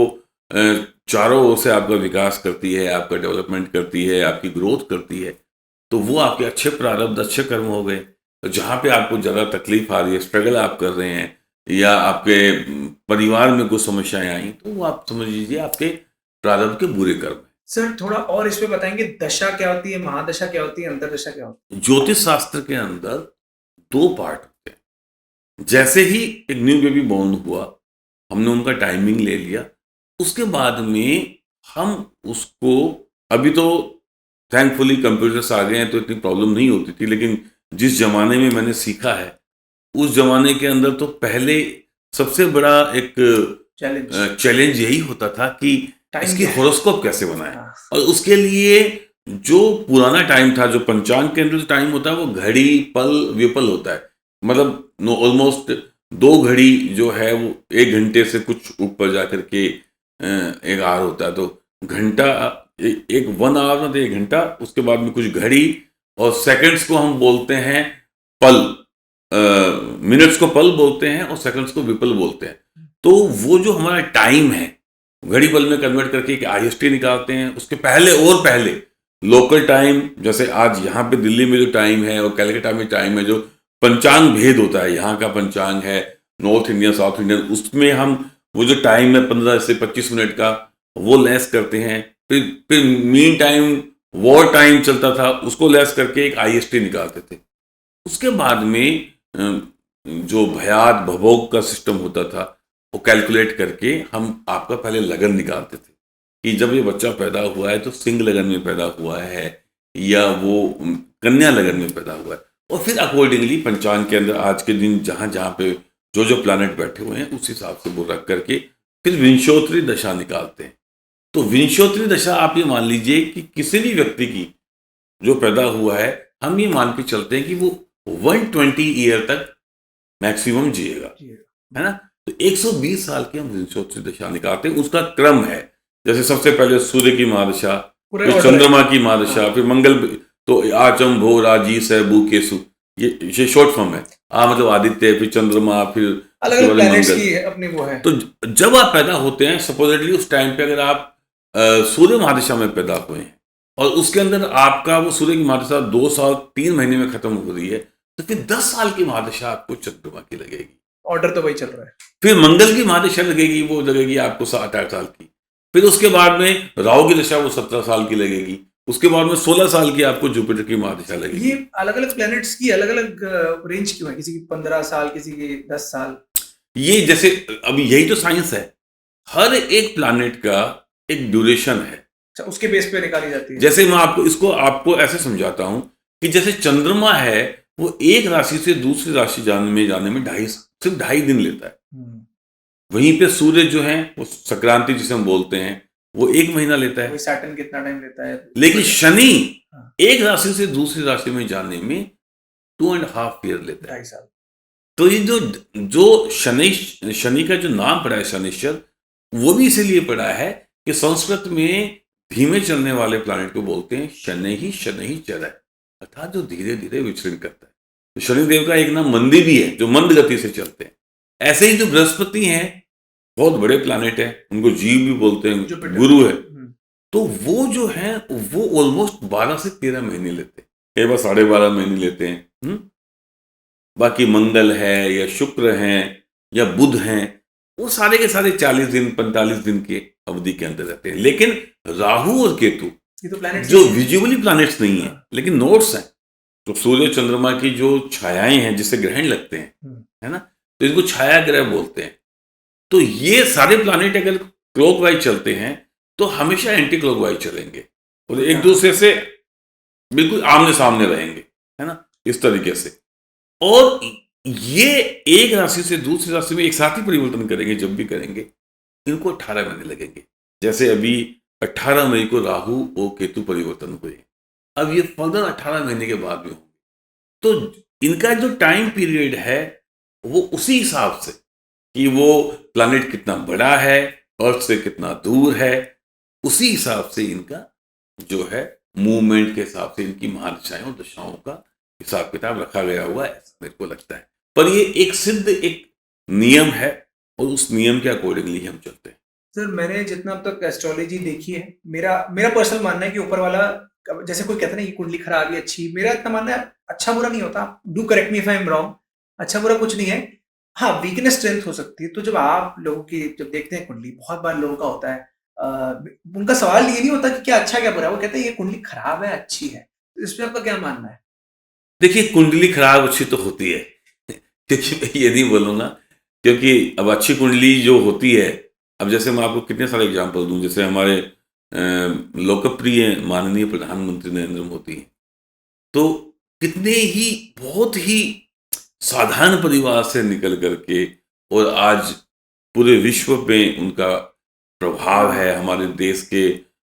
चारों ओर से आपका विकास करती है, आपका डेवलपमेंट करती है, आपकी ग्रोथ करती है, तो वो आपके अच्छे प्रारब्ध, अच्छे कर्म हो गए। जहाँ पे आपको ज़्यादा तकलीफ आ रही है, स्ट्रगल आप कर रहे हैं, या आपके परिवार में कुछ समस्याएं आई, तो वो आप समझ लीजिए आपके प्रारब्ध के बुरे कर्म है। सर थोड़ा और इस पे बताएंगे, दशा क्या होती है, महादशा क्या होती है, अंतरदशा क्या होती है? ज्योतिष शास्त्र के अंदर 2 पार्ट होते हैं। जैसे ही एक न्यू बेबी बॉर्न हुआ, हमने उनका टाइमिंग ले लिया, उसके बाद में हम उसको, अभी तो थैंकफुली कंप्यूटर्स आ गए हैं तो इतनी प्रॉब्लम नहीं होती थी, लेकिन जिस जमाने में मैंने सीखा है, उस जमाने के अंदर तो पहले सबसे बड़ा एक चैलेंज यही होता था कि इसकी हॉरोस्कोप कैसे बनाएं। और उसके लिए जो पुराना टाइम था, जो पंचांग के अंदर टाइम होता है, वो घड़ी, पल, विपल होता है। मतलब ऑलमोस्ट 2 घड़ी जो है वो 1 घंटे से कुछ ऊपर जाकर के एक आवर होता है। तो घंटा, एक 1 आवर मतलब 1 घंटा, उसके बाद में कुछ घड़ी, और सेकंड्स को हम बोलते हैं पल, मिनट्स को पल बोलते हैं, और सेकंड्स को विपल बोलते हैं। तो वो जो हमारा टाइम है, घड़ी पल में कन्वर्ट करके एक IST निकालते हैं। उसके पहले लोकल टाइम, जैसे आज यहाँ पे दिल्ली में जो टाइम है और कलकत्ता में टाइम है, जो पंचांग भेद होता है, यहाँ का पंचांग है नॉर्थ इंडियन, साउथ इंडियन, उसमें हम वो जो टाइम है 15 से 25 मिनट का, वो लेस करते हैं। फिर मीन टाइम, वॉर टाइम चलता था, उसको लेस करके एक IST निकालते थे। उसके बाद में जो भयात भभोग का सिस्टम होता था, वो कैलकुलेट करके हम आपका पहले लगन निकालते थे कि जब ये बच्चा पैदा हुआ है तो सिंह लगन में पैदा हुआ है या वो कन्या लगन में पैदा हुआ है। और फिर अकॉर्डिंगली पंचांग के अंदर आज के दिन जहाँ जहाँ पे जो जो प्लैनेट बैठे हुए हैं उस हिसाब से वो रख करके फिर विंशोत्तरी दशा निकालते हैं। तो विंशोत्तरी दशा आप ये मान लीजिए कि किसी भी व्यक्ति की जो पैदा हुआ है, हम ये मान के चलते हैं कि वो 120 ईयर तक मैक्सिमम जिएगा, है ना। तो 120 साल की हम विंशोत्तरी दशा निकालते हैं। उसका क्रम है, जैसे सबसे पहले सूर्य की महादशा, फिर चंद्रमा की महादशा, फिर मंगल, तो आचम भो राजी सैबू केसु, ये शॉर्ट फॉर्म है। मतलब आदित्य, फिर चंद्रमा, फिर अलग अलग प्लैनेट्स की अपनी वो है। तो जब आप पैदा होते हैं, सपोजिटली उस टाइम पे अगर आप सूर्य महादशा में पैदा हुए हैं और उसके अंदर आपका वो सूर्य की महादशा 2 साल 3 महीने में खत्म हो रही है, तो फिर 10 साल की महादशा आपको चंद्रमा की लगेगी। ऑर्डर तो वही चल रहा है। फिर मंगल की महादशा लगेगी, वो लगेगी आपको 7-8 साल की। फिर उसके बाद में राहु की दशा, वो 17 साल की लगेगी। उसके बाद में 16 साल की आपको जुपिटर की महादशा लगेगी। ये अलग अलग प्लैनेट्स की अलग अलग रेंज क्यों है? किसी की 15 साल, किसी की 10 साल। ये जैसे अभी यही तो साइंस है, हर एक प्लैनेट का एक ड्यूरेशन है। अच्छा, उसके बेस पे निकाली जाती है। जैसे मैं आपको ऐसे समझाता हूं कि जैसे चंद्रमा है, वो एक राशि से दूसरी राशि जाने में सिर्फ 2.5 दिन लेता है। वहीं पे सूर्य जो है वो संक्रांति जिसे हम बोलते हैं, वो 1 महीना लेता है। सैटर्न कितना टाइम लेता है? लेकिन शनि एक राशि से दूसरी राशि में जाने में 2.5 ईयर लेता है। 2.5 साल। तो ये जो शनि का जो नाम पड़ा है शनिश्चर, वो भी इसीलिए पड़ा है कि संस्कृत में धीमे चलने वाले प्लैनेट को बोलते हैं शनि ही चर है, अर्थात जो धीरे धीरे विचरण करता है। तो शनिदेव का एक नाम मंदी भी है, जो मंद गति से चलते हैं। ऐसे ही जो बृहस्पति हैं, बहुत बड़े प्लैनेट है, उनको जीव भी बोलते हैं, गुरु है। तो वो जो है वो ऑलमोस्ट 12 से 13 महीने लेते हैं, कई बार 12.5 महीने लेते हैं। बाकी मंगल है या शुक्र हैं या बुध हैं, वो सारे के सारे 40 दिन 45 दिन के अवधि के अंदर रहते हैं। लेकिन राहु और केतु तो जो विजुअली प्लैनेट्स नहीं है लेकिन नोट्स हैं, तो सूर्य चंद्रमा की जो छायाएं हैं जिससे ग्रहण लगते हैं, है ना, तो इनको छाया ग्रह बोलते हैं। तो ये सारे प्लैनेट अगर क्लॉकवाइज चलते हैं तो हमेशा एंटी क्लॉकवाइज चलेंगे और एक दूसरे से बिल्कुल आमने सामने रहेंगे, है ना, इस तरीके से। और ये एक राशि से दूसरी राशि में एक साथ ही परिवर्तन करेंगे। जब भी करेंगे इनको 18 महीने लगेंगे। जैसे अभी 18 मई को राहु और केतु परिवर्तन हुए, अब ये फर्दर 18 महीने के बाद भी होंगे। तो इनका जो टाइम पीरियड है वो उसी हिसाब से कि वो प्लैनेट कितना बड़ा है, अर्थ से कितना दूर है, उसी हिसाब से इनका जो है मूवमेंट के हिसाब से इनकी महादशाएं और दशाओं का हिसाब किताब रखा गया हुआ है, ऐसा मेरे को लगता है। पर ये एक सिद्ध एक नियम है और उस नियम के अकॉर्डिंगली हम चलते हैं। सर, मैंने जितना अब तक एस्ट्रोलॉजी देखी है, मेरा पर्सनल मानना है कि ऊपर वाला, जैसे कोई कहता है ना कि कुंडली खराब है अच्छी, मेरा इतना मानना है अच्छा बुरा नहीं होता। Do correct me if I am wrong. अच्छा बुरा कुछ नहीं है। हाँ, वीकनेस स्ट्रेंथ हो सकती है। तो जब आप लोगों की जब देखते हैं कुंडली, बहुत बार लोगों का होता है, उनका सवाल ये नहीं होता कि क्या अच्छा क्या बुरा, वो कहते हैं ये कुंडली खराब है अच्छी है। तो इस पर आपका क्या मानना है? देखिए, कुंडली खराब अच्छी तो होती है क्योंकि मैं ये नहीं बोलूँगा, क्योंकि अब अच्छी कुंडली जो होती है, अब जैसे मैं आपको कितने सारे एग्जांपल दूं। जैसे हमारे लोकप्रिय माननीय प्रधानमंत्री नरेंद्र मोदी, तो कितने ही बहुत ही साधारण परिवार से निकल करके और आज पूरे विश्व में उनका प्रभाव है। हमारे देश के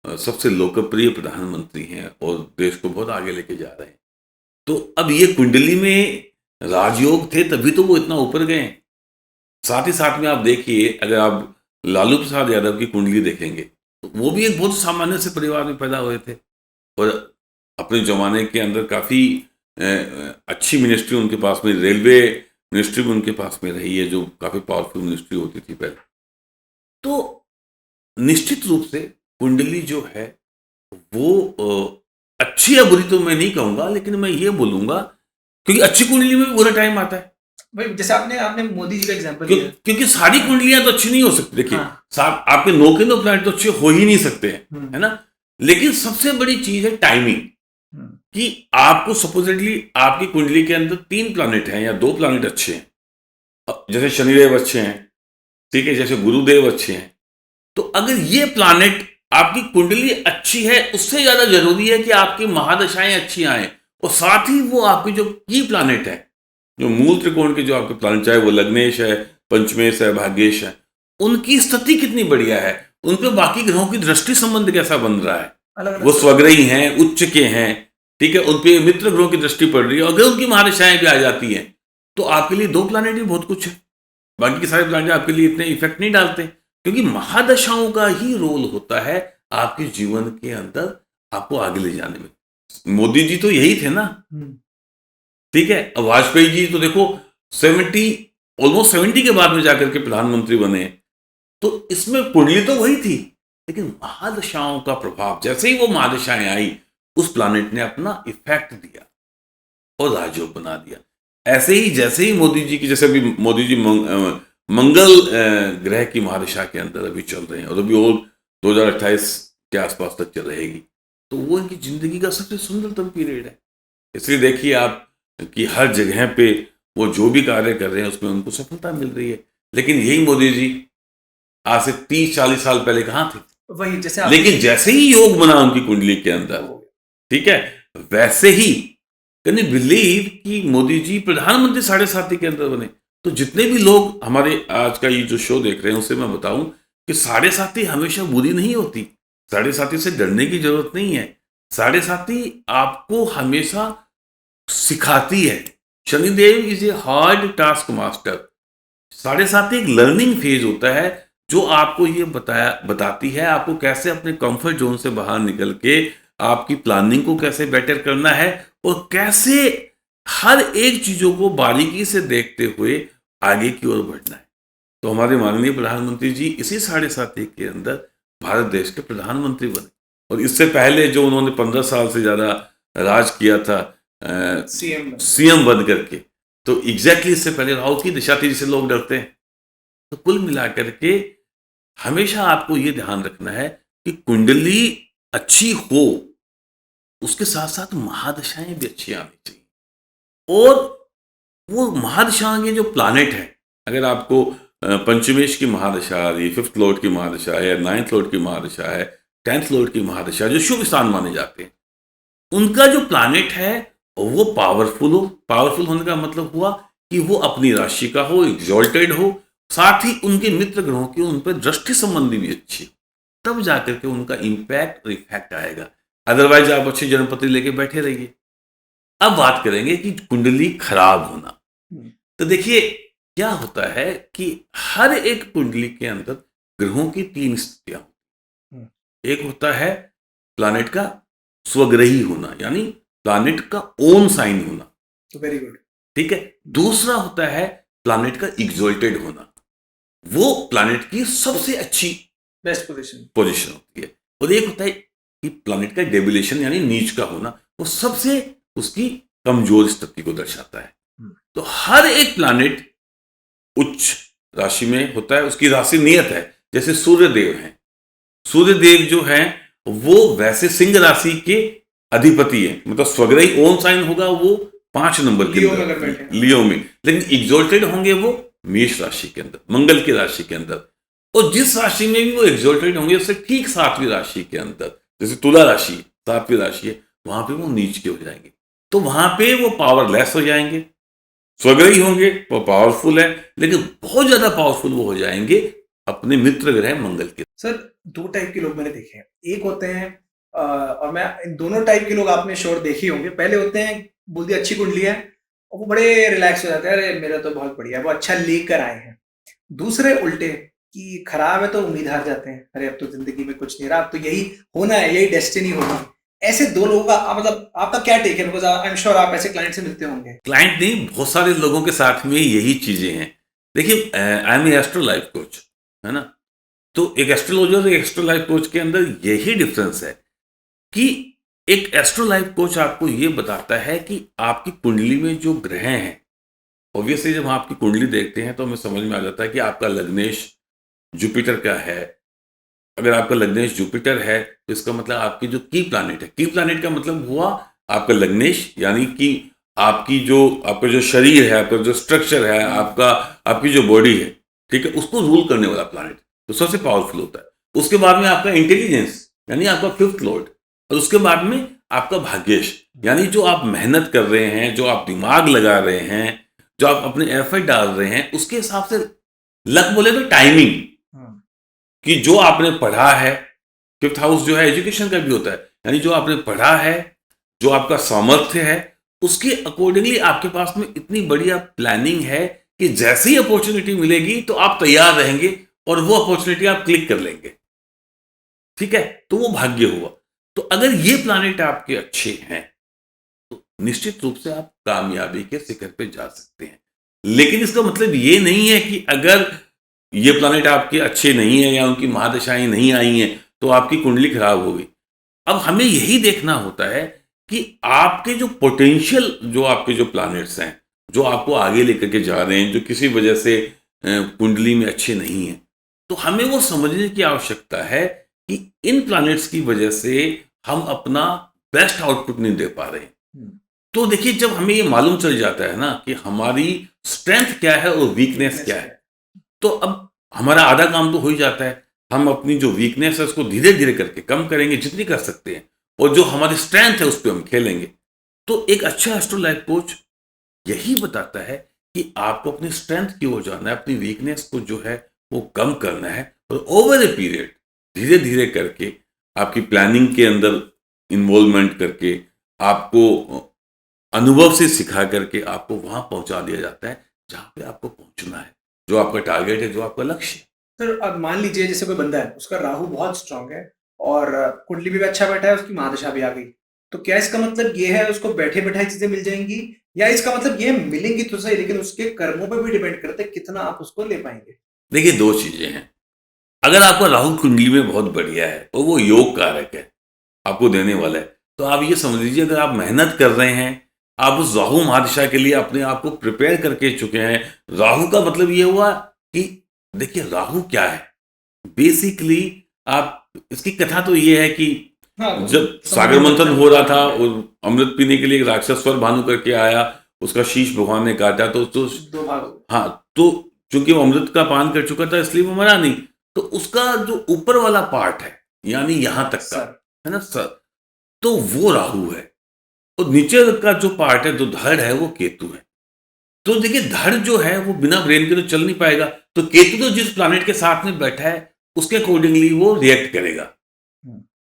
सबसे लोकप्रिय प्रधानमंत्री हैं और देश को बहुत आगे लेके जा रहे हैं। तो अब ये कुंडली में राजयोग थे तभी तो वो इतना ऊपर गए। साथ ही साथ में आप देखिए, अगर आप लालू प्रसाद यादव की कुंडली देखेंगे तो वो भी एक बहुत सामान्य से परिवार में पैदा हुए थे और अपने जमाने के अंदर काफ़ी अच्छी मिनिस्ट्री उनके पास में, रेलवे मिनिस्ट्री भी उनके पास में रही है, जो काफ़ी पावरफुल मिनिस्ट्री होती थी पहले। तो निश्चित रूप से कुंडली जो है वो अच्छी या बुरी तो मैं नहीं कहूँगा, लेकिन मैं ये बोलूँगा क्योंकि अच्छी कुंडली में भी बुरा टाइम आता है। भाई, जैसे आपने मोदी जी का एग्जांपल दिया, क्योंकि सारी कुंडलियां तो अच्छी नहीं हो सकती। देखिए, आपके 9 के 9 प्लैनेट तो अच्छे हो ही नहीं सकते हैं, है ना। लेकिन सबसे बड़ी चीज है टाइमिंग, कि आपको सपोजिटली आपकी कुंडली के अंदर 3 प्लैनेट हैं या 2 प्लैनेट अच्छे हैं, जैसे शनिदेव अच्छे हैं, ठीक है, जैसे गुरुदेव अच्छे हैं। तो अगर ये प्लैनेट आपकी कुंडली अच्छी है, उससे ज्यादा जरूरी है कि आपकी महादशाएं अच्छी आए और साथ ही वो आपके जो की प्लानेट है, जो मूल त्रिकोण के जो आपके प्लानेट, चाहे वो लग्नेश है, पंचमेश है, भाग्येश है, उनकी स्थिति कितनी बढ़िया है, उन पे बाकी ग्रहों की दृष्टि संबंध कैसा बन रहा है, वो स्वग्रही हैं, उच्च के हैं, ठीक है, उन पे मित्र ग्रहों की दृष्टि पड़ रही है, अगर उनकी महादशाएं भी आ जाती हैं तो आपके लिए 2 प्लानेट ही बहुत कुछ है। बाकी के सारे प्लानेट आपके लिए इतने इफेक्ट नहीं डालते, क्योंकि महादशाओं का ही रोल होता है आपके जीवन के अंदर आपको आगे ले जाने में। मोदी जी तो यही थे ना, ठीक है। अब वाजपेयी जी तो देखो ऑलमोस्ट 70 के बाद में जाकर के प्रधानमंत्री बने, तो इसमें कुंडली तो वही थी, लेकिन महादशाओं का प्रभाव, जैसे ही वो महादशाएं आई, उस प्लानेट ने अपना इफेक्ट दिया और राजयोग बना दिया। ऐसे ही जैसे ही मोदी जी की, जैसे अभी मोदी जी मंगल ग्रह की महादशा के अंदर अभी चल रहे हैं और अभी और 2028 के आसपास तक चल रहेगी, तो वो इनकी जिंदगी का सबसे सुंदरतम पीरियड है। इसलिए देखिए आप कि हर जगह पे वो जो भी कार्य कर रहे हैं उसमें उनको सफलता मिल रही है। लेकिन यही मोदी जी आज से 30-40 साल पहले कहाँ थे, वही जैसे लेकिन जैसे ही योग बना उनकी कुंडली के अंदर, ठीक है, वैसे ही कैन यू बिलीव कि मोदी जी प्रधानमंत्री 7.5 के अंदर बने। तो जितने भी लोग हमारे आज का ये जो शो देख रहे हैं, उससे मैं बताऊं कि 7.5 हमेशा बुरी नहीं होती, 7.5 से डरने की जरूरत नहीं है। 7.5 आपको हमेशा सिखाती है। Shanidev is a hard task master. 7.5 एक लर्निंग फेज होता है जो आपको ये बताती है आपको कैसे अपने कंफर्ट जोन से बाहर निकल के आपकी प्लानिंग को कैसे बेटर करना है और कैसे हर एक चीजों को बारीकी से देखते हुए आगे की ओर बढ़ना है। तो हमारे माननीय प्रधानमंत्री जी इसी 7.5 के अंदर भारत देश के प्रधानमंत्री बने, और इससे पहले जो उन्होंने 15 साल से ज्यादा राज किया था सीएम बन करके, तो एग्जैक्टली इससे पहले राहु की दिशा थी जिसे लोग डरते हैं। तो कुल मिलाकर के हमेशा आपको ये ध्यान रखना है कि कुंडली अच्छी हो, उसके साथ साथ महादशाएं भी अच्छी आनी चाहिए। और वो महादशाएं के जो प्लानेट है, अगर आपको पंचमेश की महादशा आ रही, 5th लॉर्ड की महादशा है, 9th लॉर्ड की महादशा है, 10th लॉर्ड की महादशा, जो शुभ स्थान माने जाते हैं, उनका जो प्लानेट है वो पावरफुल हो। पावरफुल होने का मतलब हुआ कि वो अपनी राशि का हो, एग्जॉल्टेड हो, साथ ही उनके मित्र ग्रहों की उन पर दृष्टि संबंधी भी अच्छी हो, तब जाकर के उनका इंपैक्ट और इफेक्ट आएगा। अदरवाइज आप अच्छी जन्मपत्री लेके बैठे रहिए। अब बात करेंगे कि कुंडली खराब होना। तो देखिए क्या होता है कि हर एक कुंडली के अंदर ग्रहों की 3 स्थितियां होती। एक होता है प्लैनेट का स्वग्रही होना, यानी प्लैनेट का ओन साइन होना, तो वेरी गुड, ठीक है। दूसरा होता है प्लैनेट का एग्जॉल्टेड होना, वो प्लैनेट की सबसे अच्छी बेस्ट पोजीशन होती है। और एक होता है कि प्लैनेट का डेबिलेशन यानी नीच का होना, वो सबसे उसकी कमजोर स्थिति को दर्शाता है। तो हर एक प्लैनेट उच्च राशि में होता है, उसकी राशि नियत है। जैसे सूर्यदेव हैं, सूर्यदेव जो हैं वो वैसे सिंह राशि के अधिपति हैं, मतलब स्वग्रही ओन साइन होगा वो 5 नंबर के अंदर लियो में, लेकिन एग्जॉल्टेड होंगे वो मेष राशि के अंदर, मंगल की राशि के अंदर। और जिस राशि में भी वो एग्जॉल्टेड होंगे उससे ठीक 7वीं राशि के अंदर, जैसे तुला राशि 7वीं राशि है, वहां पे वो नीच के हो जाएंगे, तो वहां पे वो पावरलेस हो जाएंगे। स्वग्रही होंगे वो पावरफुल है, लेकिन बहुत ज्यादा पावरफुल वो हो जाएंगे अपने मित्र ग्रह मंगल के। सर 2 टाइप के लोग मैंने देखे हैं। एक होते हैं और मैं इन दोनों टाइप के लोग आपने श्योर देखे होंगे। पहले होते हैं बोल दिया अच्छी कुंडली है और वो बड़े रिलैक्स हो जाते हैं, अरे मेरा तो बहुत बढ़िया है, वो अच्छा लेकर आए हैं। दूसरे उल्टे कि खराब है तो उम्मीद हार जाते हैं, अरे अब तो जिंदगी में कुछ नहीं रहा, अब तो यही होना है, यही डेस्टिनी होगी। ऐसे 2 लोगों का मतलब आपका क्या टेक है? बिकॉज आई एम श्योर आप ऐसे क्लाइंट से मिलते होंगे। क्लाइंट नहीं, बहुत सारे लोगों के साथ में यही चीजें हैं। देखिए I am a astro life coach, है ना, तो एक एस्ट्रोलॉजर और एक एस्ट्रो लाइफ कोच के अंदर यही डिफरेंस है कि एक एस्ट्रो लाइफ कोच आपको ये बताता है कि आपकी कुंडली में जो ग्रह हैं, ऑब्वियसली जब हम आपकी कुंडली देखते हैं तो हमें समझ में आ जाता है कि आपका लग्नेश जुपिटर का है। अगर आपका लग्नेश जुपिटर है तो इसका मतलब आपकी जो की प्लैनेट है, की प्लैनेट का मतलब हुआ आपका लग्नेश, यानी कि आपका जो शरीर है, आपका जो स्ट्रक्चर है, आपकी जो बॉडी है, ठीक है, उसको रूल करने वाला प्लैनेट तो सबसे पावरफुल होता है। उसके बाद में आपका इंटेलिजेंस यानी आपका 5th लॉर्ड, और उसके बाद में आपका भाग्यश, यानी जो आप मेहनत कर रहे हैं, जो आप दिमाग लगा रहे हैं, जो आप अपने एफर्ट डाल रहे हैं, उसके हिसाब से लक बोले तो टाइमिंग, कि जो आपने पढ़ा है, फिफ्थ हाउस जो है एजुकेशन का भी होता है, यानी जो आपने पढ़ा है, जो आपका सामर्थ्य है, उसके अकॉर्डिंगली आपके पास में इतनी बढ़िया प्लानिंग है कि जैसी अपॉर्चुनिटी मिलेगी तो आप तैयार रहेंगे और वो अपॉर्चुनिटी आप क्लिक कर लेंगे। ठीक है, तो वो भाग्य हुआ। तो अगर ये प्लैनेट आपके अच्छे हैं तो निश्चित रूप से आप कामयाबी के शिखर पे जा सकते हैं। लेकिन इसका मतलब ये नहीं है कि अगर ये प्लैनेट आपके अच्छे नहीं है या उनकी महादशाएं नहीं आई हैं तो आपकी कुंडली खराब हो गई। अब हमें यही देखना होता है कि आपके जो पोटेंशियल, जो आपके जो प्लैनेट्स हैं, जो आपको आगे लेकर के जा रहे हैं, जो किसी वजह से कुंडली में अच्छे नहीं हैं, तो हमें वो समझने की आवश्यकता है कि इन प्लैनेट्स की वजह से हम अपना बेस्ट आउटपुट नहीं दे पा रहे हैं। तो देखिए, जब हमें ये मालूम चल जाता है ना कि हमारी स्ट्रेंथ क्या है और वीकनेस क्या है, तो अब हमारा आधा काम तो हो ही जाता है। हम अपनी जो वीकनेस है उसको धीरे धीरे करके कम करेंगे जितनी कर सकते हैं, और जो हमारी स्ट्रेंथ है उस पर हम खेलेंगे। तो एक अच्छा एस्ट्रो लाइफ कोच यही बताता है कि आपको अपनी स्ट्रेंथ की ओर जाना है, अपनी वीकनेस को जो है वो कम करना है, और ओवर ए पीरियड धीरे धीरे करके आपकी प्लानिंग के अंदर इन्वॉल्वमेंट करके, आपको अनुभव से सिखा करके आपको वहां पहुंचा दिया जाता है जहां पे आपको पहुंचना है, जो आपका टारगेट है, जो आपका लक्ष्य है। सर, अब मान लीजिए जैसे कोई बंदा है, उसका राहु बहुत स्ट्रांग है और कुंडली भी अच्छा बैठा है, उसकी महादशा भी आ गई, तो क्या इसका मतलब ये है उसको बैठे बैठाए चीजें मिल जाएंगी, या इसका मतलब ये मिलेंगी तो सही लेकिन उसके कर्मों पर भी डिपेंड करता है कितना आप उसको ले पाएंगे? देखिए, दो चीजें हैं। अगर आपका राहु कुंडली में बहुत बढ़िया है और वो योग कारक है, आपको देने वाला है, तो आप ये समझ लीजिए, अगर आप मेहनत कर रहे हैं, आप उस राहु महादशा के लिए अपने आप को प्रिपेयर करके चुके हैं। राहु का मतलब ये हुआ कि देखिए, राहु क्या है बेसिकली, आप इसकी कथा तो ये है कि जब सागर मंथन हो रहा था और अमृत पीने के लिए एक राक्षस स्वर भानु करके आया, उसका शीश भगवान ने काटा, तो हाँ, तो चूंकि वो अमृत का पान कर चुका था इसलिए वो मरा नहीं, तो उसका जो ऊपर वाला पार्ट है, यानी यहां तक का है ना सर, तो वो राहु है, और नीचे का जो पार्ट है, जो धड़ है, वो केतु है। तो देखिए, धड़ जो है वो बिना ब्रेन के तो चल नहीं पाएगा, तो केतु तो जिस प्लैनेट के साथ में बैठा है उसके अकॉर्डिंगली वो रिएक्ट करेगा।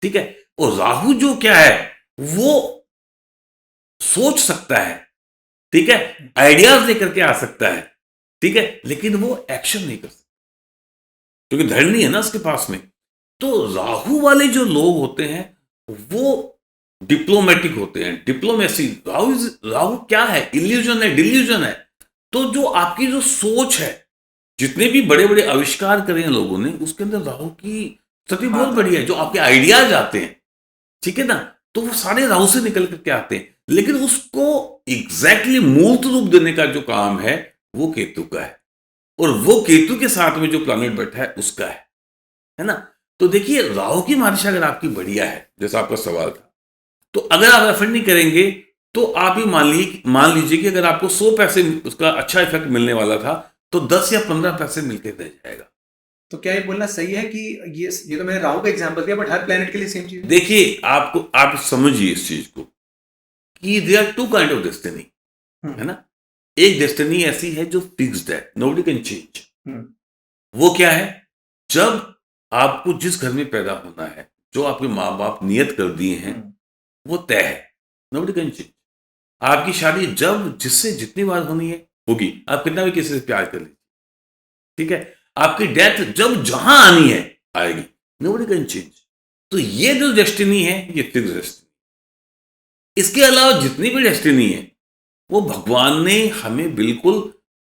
ठीक है, और राहु जो क्या है, वो सोच सकता है, ठीक है, आइडियाज लेकर के आ सकता है, ठीक है, लेकिन वो एक्शन नहीं कर सकता क्योंकि धड़ नहीं है ना उसके पास में। तो राहु वाले जो लोग होते हैं वो डिप्लोमेटिक होते हैं, डिप्लोमेसी। राहु क्या है, इल्यूजन है, डिल्यूजन है। तो जो आपकी जो सोच है, जितने भी बड़े बड़े आविष्कार करे हैं लोगों ने, उसके अंदर राहु की स्थिति बहुत बड़ी है। जो आपके आइडियाज आते हैं, ठीक है ना, तो वो सारे राहु से निकल करके आते हैं, लेकिन उसको एग्जैक्टली मूर्त रूप देने का जो काम है वो केतु का है, और वो केतु के साथ में जो प्लैनेट बैठा है उसका है ना। तो देखिए, राहु की महादशा अगर आपकी बढ़िया है, जैसा आपका सवाल था, तो अगर आप एफर्ट नहीं करेंगे तो आप ही मान लीजिए कि अगर आपको 100 पैसे उसका अच्छा इफेक्ट मिलने वाला था तो 10 या 15 पैसे मिलके रह जाएगा। तो क्या ये बोलना सही है कि ये तो मैंने राहु का एग्जांपल दिया, बट हर प्लेनेट के लिए सेम चीज है? देखिए, आप समझिए इस चीज को कि there are two kind of destiny, है ना। एक डेस्टिनी ऐसी है जो फिक्स्ड है, नोबडी कैन चेंज। वो क्या है, जब आपको जिस घर में पैदा होना है, जो आपके माँ बाप नियत कर दिए हैं, वो तय है, नोबडी कैन चेंज। आपकी शादी जब जिससे जितनी बार होनी है होगी, आप कितना भी किसी से प्यार कर लीजिए, ठीक है। आपकी डेथ जब जहां आनी है आएगी, नोबडी कैन चेंज। तो ये जो डेस्टिनी है ये फिक्स डेस्टिनी। इसके अलावा जितनी भी डेस्टिनी है वो भगवान ने हमें बिल्कुल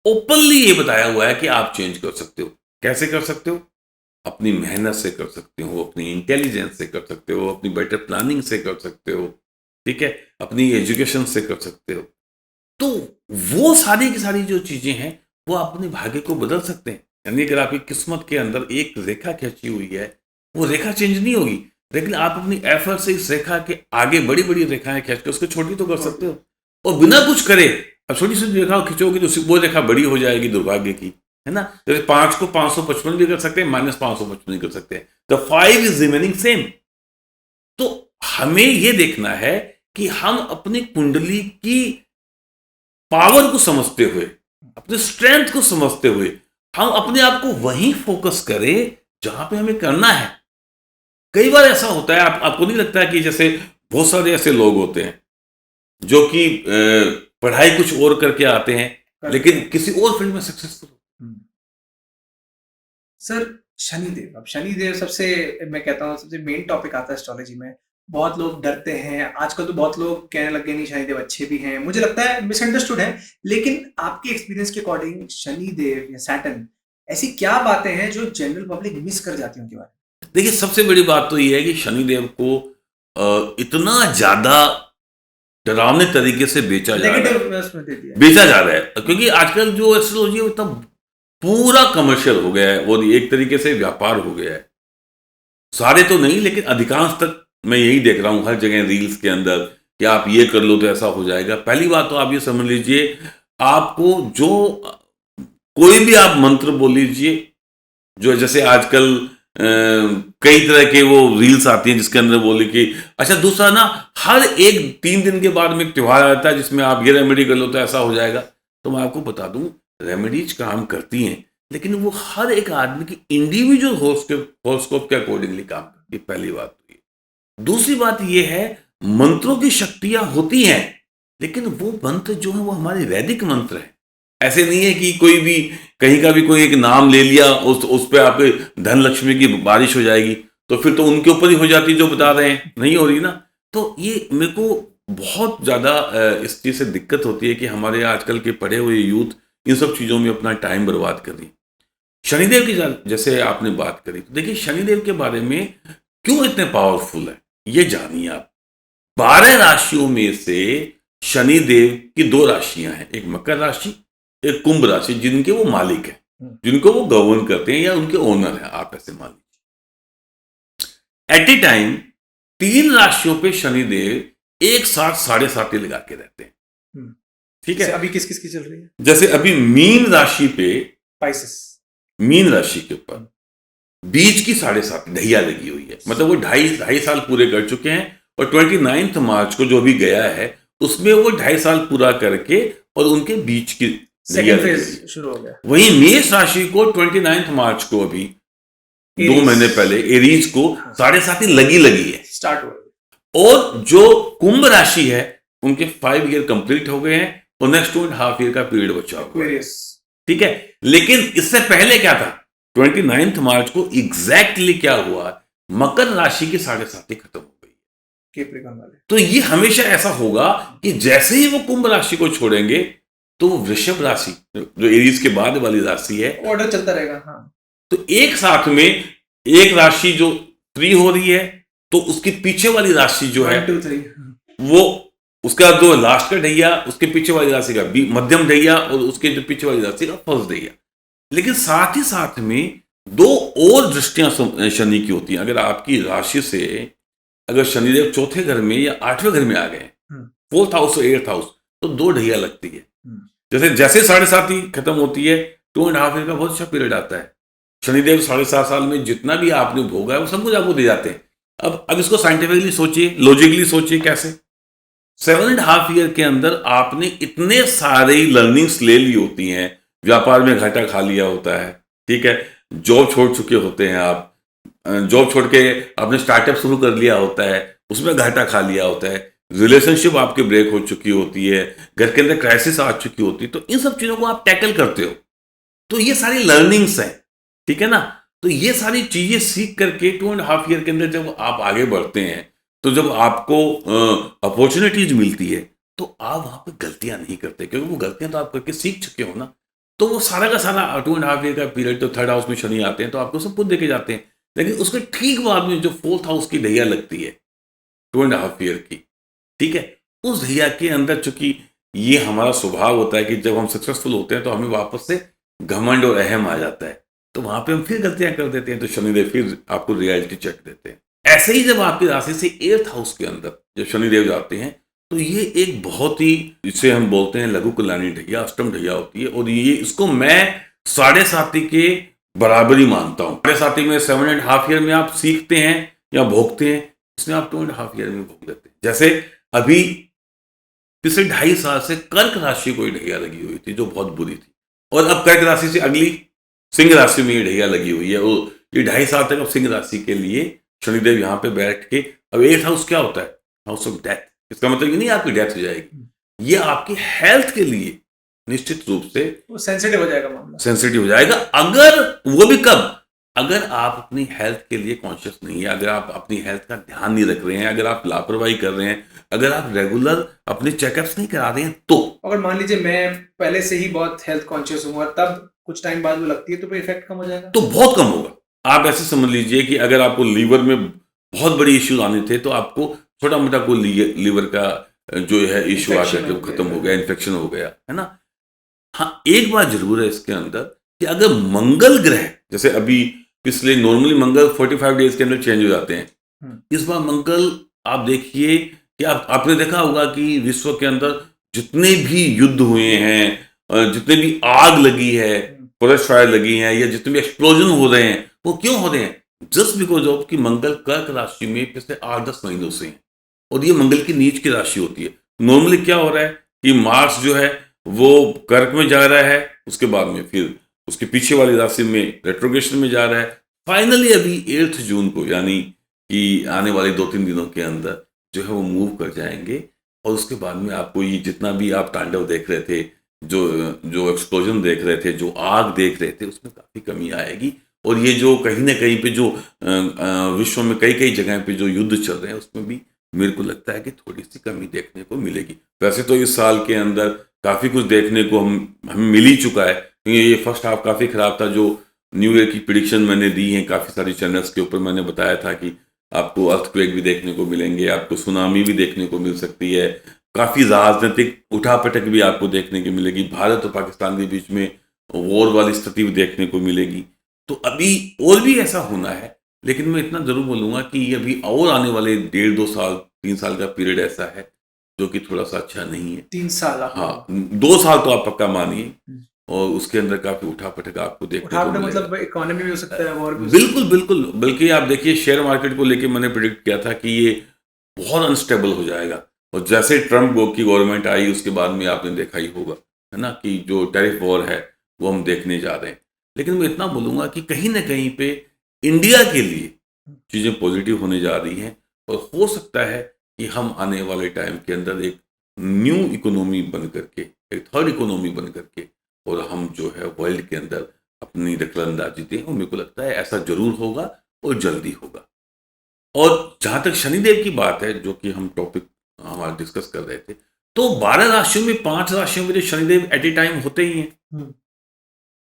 ओपनली ये बताया हुआ है कि आप चेंज कर सकते हो। कैसे कर सकते हो? अपनी मेहनत से कर सकते हो, अपनी इंटेलिजेंस से कर सकते हो, अपनी बेटर प्लानिंग से कर सकते हो, ठीक है, अपनी एजुकेशन से कर सकते हो। तो वो सारी की सारी जो चीजें हैं वो अपने भाग्य को बदल सकते हैं। यानी अगर आपकी किस्मत के अंदर एक रेखा खींची हुई है, वो रेखा चेंज नहीं होगी, लेकिन आप अपनी एफर्ट से इस रेखा के आगे बड़ी बड़ी रेखाएं खींच के उसको छोटी तो कर सकते हो। और बिना कुछ करे अब छोटी सी रेखा खिंचोगी तो वो रेखा बड़ी हो जाएगी दुर्भाग्य की, है ना। जैसे 5 को 555 भी कर सकते हैं, -555 भी कर सकते हैं, द 5 इज रिमेनिंग सेम। तो हमें ये देखना है कि हम अपनी कुंडली की पावर को समझते हुए, अपने स्ट्रेंथ को समझते हुए हम अपने आप को वहीं फोकस करें जहां पे हमें करना है। कई बार ऐसा होता है, आपको नहीं लगता है कि जैसे बहुत सारे ऐसे लोग होते हैं जो कि पढ़ाई कुछ और करके आते हैं लेकिन किसी और फील्ड में सक्सेसफुल। सर शनिदेव, अब शनिदेव सबसे, मैं कहता हूँ सबसे मेन टॉपिक आता है एस्ट्रोलॉजी में। बहुत लोग डरते हैं आजकल, तो बहुत लोग कहने लग गए नहीं शनिदेव अच्छे भी हैं, मुझे लगता है मिसअंडरस्टूड है। लेकिन आपके एक्सपीरियंस के अकॉर्डिंग शनिदेव या सैटर्न ऐसी क्या बातें हैं जो जनरल पब्लिक मिस कर जाती है उनके बारे में? देखिए, सबसे बड़ी बात तो ये है कि शनिदेव को इतना ज्यादा डरावने तरीके से बेचा जा रहा है क्योंकि आजकल जो एस्ट्रोलॉजी है इतना पूरा कमर्शियल हो गया है, वो एक तरीके से व्यापार हो गया है। सारे तो नहीं लेकिन अधिकांश तक मैं यही देख रहा हूं हर जगह रील्स के अंदर कि आप ये कर लो तो ऐसा हो जाएगा। पहली बात तो आप ये समझ लीजिए, आपको जो कोई भी आप मंत्र बोल लीजिए, जो जैसे आजकल कई तरह के वो रील्स आती हैं जिसके अंदर बोले कि अच्छा, दूसरा ना, हर एक 3 दिन के बाद में एक त्योहार आता है जिसमें आप ये रेमेडी कर लो तो ऐसा हो जाएगा। तो मैं आपको बता दूं, रेमेडीज काम करती हैं लेकिन वो हर एक आदमी की इंडिविजुअल हॉरोस्कोप के अकॉर्डिंगली काम करती है। पहली बात तो ये। दूसरी बात ये है, मंत्रों की शक्तियां होती हैं लेकिन वो मंत्र जो है वो हमारे वैदिक मंत्र है। ऐसे नहीं है कि कोई भी कहीं का भी कोई एक नाम ले लिया, उस पे आपके धन लक्ष्मी की बारिश हो जाएगी, तो फिर तो उनके ऊपर ही हो जाती जो बता रहे हैं, नहीं हो रही ना। तो ये मेरे को बहुत ज़्यादा इस चीज़ से दिक्कत होती है कि हमारे आजकल के पढ़े हुए यूथ इन सब चीज़ों में अपना टाइम बर्बाद कर रही है। शनिदेव की जैसे आपने बात करी, तो देखिए शनिदेव के बारे में क्यों इतने पावरफुल है ये जानिए आप। 12 राशियों में से शनिदेव की 2 राशियां हैं, एक मकर राशि, एक कुंभ राशि, जिनके वो मालिक हैं, जिनको वो गवर्न करते हैं या उनके ओनर हैं, आप ऐसे मान लीजिए। एट ए टाइम 3 राशियों पे शनिदेव एक साथ 7.5 लगा के रहते हैं। ठीक है, अभी किस किस की चल रही है? जैसे अभी मीन राशि पे, पाइसेस, मीन राशि के ऊपर बीज की 7.5 ढैया लगी हुई है, मतलब वो 2.5 साल पूरे कर चुके हैं और 29 मार्च को जो भी गया है उसमें वो 2.5 साल पूरा करके और उनके बीच की सेकंड फेज शुरू हो गया। वहीं मेष राशि को 29 मार्च को अभी 2 महीने पहले एरीज को 7.5 लगी है, स्टार्ट हो। और जो कुंभ राशि है उनके 5 ईयर कंप्लीट हो गए हैं और नेक्स्ट 2.5 ईयर का पीरियड बचा हुआ है। ठीक है, लेकिन इससे पहले क्या था, 29 मार्च को एग्जैक्टली क्या हुआ, मकर राशि की 7.5 खत्म हो गई केप्रिकॉन वाले। तो ये हमेशा ऐसा होगा कि जैसे ही वो कुंभ राशि को छोड़ेंगे तो वृषभ राशि जो एरीज के बाद वाली राशि है, ऑर्डर चलता रहेगा। हाँ, तो एक साथ में एक राशि जो 3 हो रही है तो उसके पीछे वाली राशि जो है 1 2 3 वो उसका जो लास्ट का ढैया, उसके पीछे वाली राशि का मध्यम ढैया और उसके जो पीछे वाली राशि का फर्स्ट ढैया। लेकिन साथ ही साथ में 2 और दृष्टियां शनि की होती हैं। अगर आपकी राशि से अगर शनिदेव 4थे घर में या 8वें घर में आ गए, 4th हाउस और 8th हाउस, तो 2 ढैया लगती है। जैसे 7.5 खत्म होती है, 2.5 ईयर का बहुत अच्छा पीरियड आता है। शनिदेव 7.5 साल में जितना भी आपने भोगा है वो सब कुछ आपको दे जाते हैं। अब इसको साइंटिफिकली सोचिए, लॉजिकली सोचिए कैसे। 7.5 ईयर के अंदर आपने इतने सारे लर्निंग्स ले ली होती हैं, व्यापार में घाटा खा लिया होता है, ठीक है, जॉब छोड़ चुके होते हैं आप, जॉब छोड़ के आपने स्टार्टअप शुरू कर लिया होता है, उसमें घाटा खा लिया होता है, रिलेशनशिप आपके ब्रेक हो चुकी होती है, घर के अंदर क्राइसिस आ चुकी होती है, तो इन सब चीज़ों को आप टैकल करते हो। तो ये सारी लर्निंग्स हैं, ठीक है ना। तो ये सारी चीज़ें सीख करके 2.5 ईयर के अंदर जब आप आगे बढ़ते हैं, तो जब आपको अपॉर्चुनिटीज मिलती है तो आप वहाँ पे गलतियाँ नहीं करते, क्योंकि वो गलतियाँ तो आप करके सीख चुके हो ना। तो वो सारा का सारा 2.5 ईयर का पीरियड, तो 3rd हाउस में शनि आते हैं तो आपको सब कुछ देके जाते हैं। लेकिन उसके ठीक बाद में जो 4th हाउस की ढैया लगती है 2.5 ईयर की, ठीक है, उस ढैया के अंदर चूंकि ये हमारा स्वभाव होता है कि जब हम सक्सेसफुल होते हैं तो हमें वापस से घमंड और अहम आ जाता है, तो वहां पे हम फिर गलतियां कर देते हैं, तो शनिदेव फिर आपको रियलिटी चेक देते हैं। ऐसे ही जब आपकी राशि से 8th हाउस के अंदर जब शनिदेव जाते हैं तो ये एक बहुत ही, इसे हम बोलते हैं लघु कल्याणी ढैया, अष्टम ढैया होती है, और ये इसको मैं 7.5 के बराबरी मानता हूँ। 7.5 में 7.5 ईयर में आप सीखते हैं या भोगते हैं उसमें आप 2.5 ईयर में भोग लेते हैं। जैसे अभी पिछले 2.5 साल से कर्क राशि को ढैया लगी हुई थी जो बहुत बुरी थी, और अब कर्क राशि से अगली सिंह राशि में ये ढैया लगी हुई है। वो ये 2.5 साल तक अब सिंह राशि के लिए शनिदेव यहाँ पे बैठ के, अब 8th हाउस क्या होता है? House of death. इसका मतलब ये नहीं आपकी डेथ हो जाएगी, ये आपकी हेल्थ के लिए निश्चित रूप से वो सेंसिटिव हो जाएगा मामला। सेंसिटिव हो जाएगा। अगर वो भी कब? अगर आप अपनी हेल्थ के लिए कॉन्शियस नहीं है, अगर आप अपनी हेल्थ का ध्यान नहीं रख रहे हैं, अगर आप लापरवाही कर रहे हैं, अगर आप रेगुलर अपने चेकअप्स नहीं करा रहे हैं, तो अगर मान लीजिए मैं पहले से ही बहुत हेल्थ कॉन्शियस हूँ और तब कुछ टाइम बाद वो लगती है तो फिर इफेक्ट कम हो जाएगा। तो बहुत कम होगा। आप ऐसे समझ लीजिए कि अगर आपको लीवर में बहुत बड़ी इश्यूज आने थे तो आपको छोटा मोटा कोई लीवर का जो है इश्यू आकर के खत्म हो गया, इन्फेक्शन हो गया, है ना। हाँ, एक बात जरूर है इसके अंदर कि अगर मंगल ग्रह, जैसे अभी पिछले नॉर्मली मंगल 45 डेज के अंदर चेंज हो जाते हैं, इस बार मंगल आप देखिए कि आपने देखा होगा कि विश्व के अंदर जितने भी युद्ध हुए हैं, जितने भी आग लगी है, फॉरेस्ट फायर लगी है, या जितने भी एक्सप्लोजन हो रहे हैं, वो क्यों हो रहे हैं? जस्ट बिकॉज ऑफ कि मंगल कर्क राशि में पिछले 8-10 महीनों से हैं, और ये मंगल की नीच की राशि होती है। नॉर्मली क्या हो रहा है कि मार्स जो है वो कर्क में जा रहा है, उसके बाद में फिर उसके पीछे वाली राशि में रेट्रोग्रेशन में जा रहा है। फाइनली अभी 8 जून को, यानी कि आने वाले 2-3 दिनों के अंदर जो है वो मूव कर जाएंगे, और उसके बाद में आपको ये जितना भी आप तांडव देख रहे थे, जो एक्सप्लोजन देख रहे थे, जो आग देख रहे थे, उसमें काफ़ी कमी आएगी। और ये जो कहीं ना कहीं पे जो विश्व में कई जगह पे जो युद्ध चल रहे हैं, उसमें भी मेरे को लगता है कि थोड़ी सी कमी देखने को मिलेगी। वैसे तो इस साल के अंदर काफ़ी कुछ देखने को हमें मिल ही चुका है, क्योंकि ये फर्स्ट हाफ काफ़ी ख़राब था। जो न्यू ईयर की प्रिडिक्शन मैंने दी है काफ़ी सारी चैनल्स के ऊपर, मैंने बताया था कि आपको अर्थक्वेक भी देखने को मिलेंगे, आपको सुनामी भी देखने को मिल सकती है, काफ़ी राजनीतिक उठापटक भी आपको देखने को मिलेगी, भारत और पाकिस्तान के बीच में वॉर वाली स्थिति भी देखने को मिलेगी। तो अभी और भी ऐसा होना है, लेकिन मैं इतना ज़रूर बोलूँगा कि ये अभी और आने वाले 1.5-2 साल 3 साल का पीरियड ऐसा है जो कि थोड़ा सा अच्छा नहीं है। 3 साल? हाँ, 2 साल तो आप पक्का मानिए, और उसके अंदर काफ़ी उठापटक आपको देखने को मिलेगा। मतलब इकोनॉमी भी हो सकता है, और बिल्कुल। बल्कि आप देखिए शेयर मार्केट को लेके मैंने प्रेडिक्ट किया था कि ये बहुत अनस्टेबल हो जाएगा, और जैसे ट्रम्प की गवर्नमेंट आई उसके बाद में आपने देखा ही होगा, है ना, कि जो टैरिफ वॉर है वो हम देखने जा रहे हैं। लेकिन मैं इतना बोलूँगा कि कहीं ना कहीं पे इंडिया के लिए चीज़ें पॉजिटिव होने जा रही हैं, और हो सकता है कि हम आने वाले टाइम के अंदर एक न्यू इकोनॉमी बन करके, एक थर्ड इकोनॉमी बन करके, और हम जो है वर्ल्ड के अंदर अपनी दखलंदाजी दें, और मेरे को लगता है ऐसा जरूर होगा और जल्दी होगा। और जहाँ तक शनिदेव की बात है, जो कि हम टॉपिक हमारा डिस्कस कर रहे थे, तो 12 राशियों में 5 राशियों में जो शनिदेव एट ए टाइम होते ही हैं,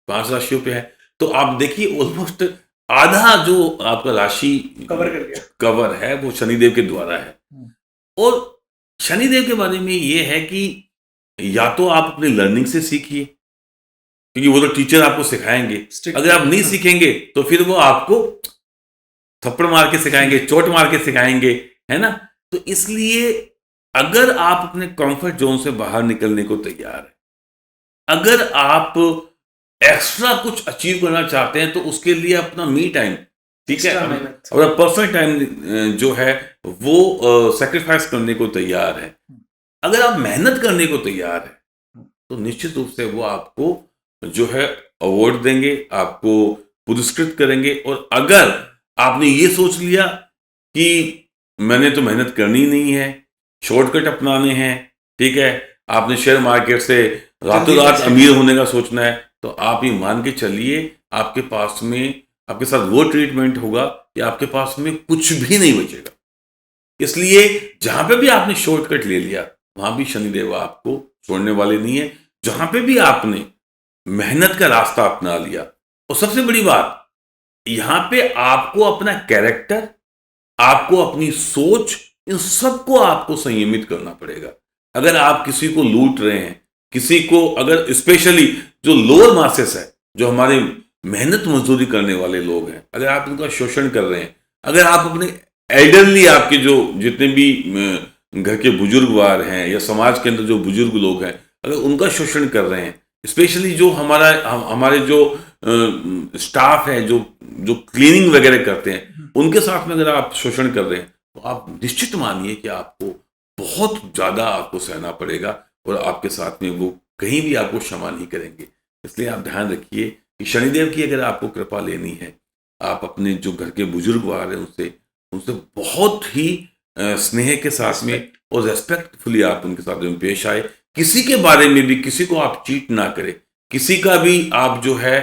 5 राशियों पे है, तो आप देखिए ऑलमोस्ट आधा जो आपका राशि कवर है वो शनिदेव के द्वारा है। और शनिदेव के बारे में ये है कि या तो आप अपनी लर्निंग से सीखिए, क्योंकि वो तो टीचर आपको सिखाएंगे, अगर आप नहीं सीखेंगे तो फिर वो आपको थप्पड़ मार के सिखाएंगे, चोट मार के सिखाएंगे, है ना। तो इसलिए अगर आप अपने कंफर्ट जोन से बाहर निकलने को तैयार है, अगर आप एक्स्ट्रा कुछ अचीव करना चाहते हैं, तो उसके लिए अपना मी टाइम, ठीक है, और पर्सनल टाइम जो है वो सेक्रीफाइस करने को तैयार है, अगर आप मेहनत करने को तैयार है, तो निश्चित रूप से वो आपको जो है अवार्ड देंगे, आपको पुरस्कृत करेंगे। और अगर आपने ये सोच लिया कि मैंने तो मेहनत करनी नहीं है, शॉर्टकट अपनाने हैं, ठीक है, आपने शेयर मार्केट से रातों रात अमीर होने का सोचना है, तो आप ये मान के चलिए आपके पास में, आपके साथ वो ट्रीटमेंट होगा कि आपके पास में कुछ भी नहीं बचेगा। इसलिए जहां पे भी आपने शॉर्टकट ले लिया, वहां भी शनिदेव आपको छोड़ने वाले नहीं है। जहां पे भी आपने मेहनत का रास्ता अपना लिया, और सबसे बड़ी बात, यहां पे आपको अपना कैरेक्टर, आपको अपनी सोच, इन सबको आपको संयमित करना पड़ेगा। अगर आप किसी को लूट रहे हैं, किसी को, अगर स्पेशली जो लोअर मासेस है, जो हमारे मेहनत मजदूरी करने वाले लोग हैं, अगर आप उनका शोषण कर रहे हैं, अगर आप अपने एल्डरली, आपके जो जितने भी घर के बुजुर्ग वार हैं या समाज के अंदर जो बुजुर्ग लोग हैं, अगर उनका शोषण कर रहे हैं, स्पेशली जो हमारे जो स्टाफ है, जो क्लीनिंग वगैरह करते हैं, उनके साथ में अगर आप शोषण कर रहे हैं, तो आप निश्चित मानिए कि आपको बहुत ज़्यादा आपको सहना पड़ेगा और आपके साथ में वो कहीं भी आपको क्षमा नहीं करेंगे। इसलिए आप ध्यान रखिए कि शनिदेव की अगर आपको कृपा लेनी है, आप अपने जो घर के बुजुर्ग आ रहे हैं उनसे उनसे बहुत ही स्नेह के साथ में और रेस्पेक्टफुली आप उनके साथ में पेश आए। किसी के बारे में भी किसी को आप चीट ना करें, किसी का भी आप जो है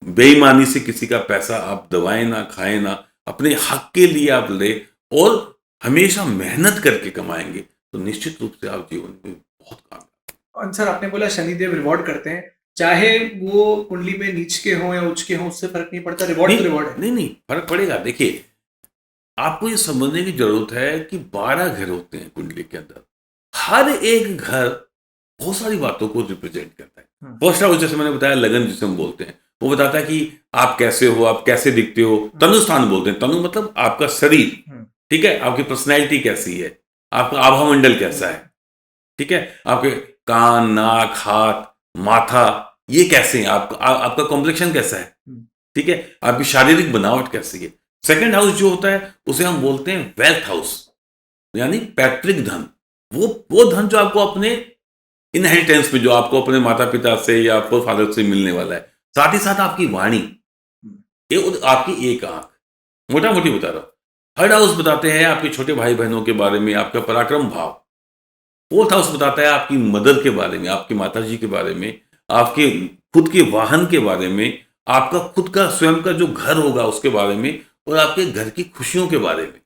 बेईमानी से किसी का पैसा आप दबाएं ना, खाएं ना, अपने हक के लिए आप ले और हमेशा मेहनत करके कमाएंगे तो निश्चित रूप से आप जीवन में बहुत कामयाब। और सर आपने बोला शनिदेव रिवॉर्ड करते हैं, चाहे वो कुंडली में नीच के हों या उच्च के हों, उससे फर्क नहीं पड़ता, रिवॉर्ड तो रिवॉर्ड है। नहीं फर्क पड़ेगा। देखिए, आपको ये समझने की जरूरत है कि 12 घर होते हैं कुंडली के अंदर, हर एक घर बहुत सारी बातों को रिप्रेजेंट करता है। फर्स्ट हाउस जैसे मैंने बताया लगन जिसे हम बोलते हैं, वो बताता है कि आप कैसे हो, आप कैसे दिखते हो। तनु स्थान बोलते हैं, तनु मतलब आपका शरीर, ठीक है, आपकी पर्सनैलिटी कैसी है, आपका आभा मंडल कैसा है, ठीक है, आपके कान, नाक, हाथ, माथा ये कैसे हैं, आपका कॉम्प्लेक्शन कैसा है, ठीक है, आपकी शारीरिक बनावट कैसी है। सेकंड हाउस जो होता है उसे हम बोलते हैं वेल्थ हाउस, यानी पैतृक धन, वो धन जो आपको अपने इनहेरिटेंस में, जो आपको अपने माता पिता से या आपको फादर से मिलने वाला है। साथ ही साथ आपकी वाणी, आपकी एक आंख, मोटा मोटी बता रहा हूं। थर्ड हाउस बताते हैं आपके छोटे भाई बहनों के बारे में, आपका पराक्रम भाव। फोर्थ हाउस बताता है आपकी मदर के बारे में, आपकी माता जी के बारे में, आपके खुद के वाहन के बारे में, आपका खुद का स्वयं का जो घर होगा उसके बारे में और आपके घर की खुशियों के बारे में।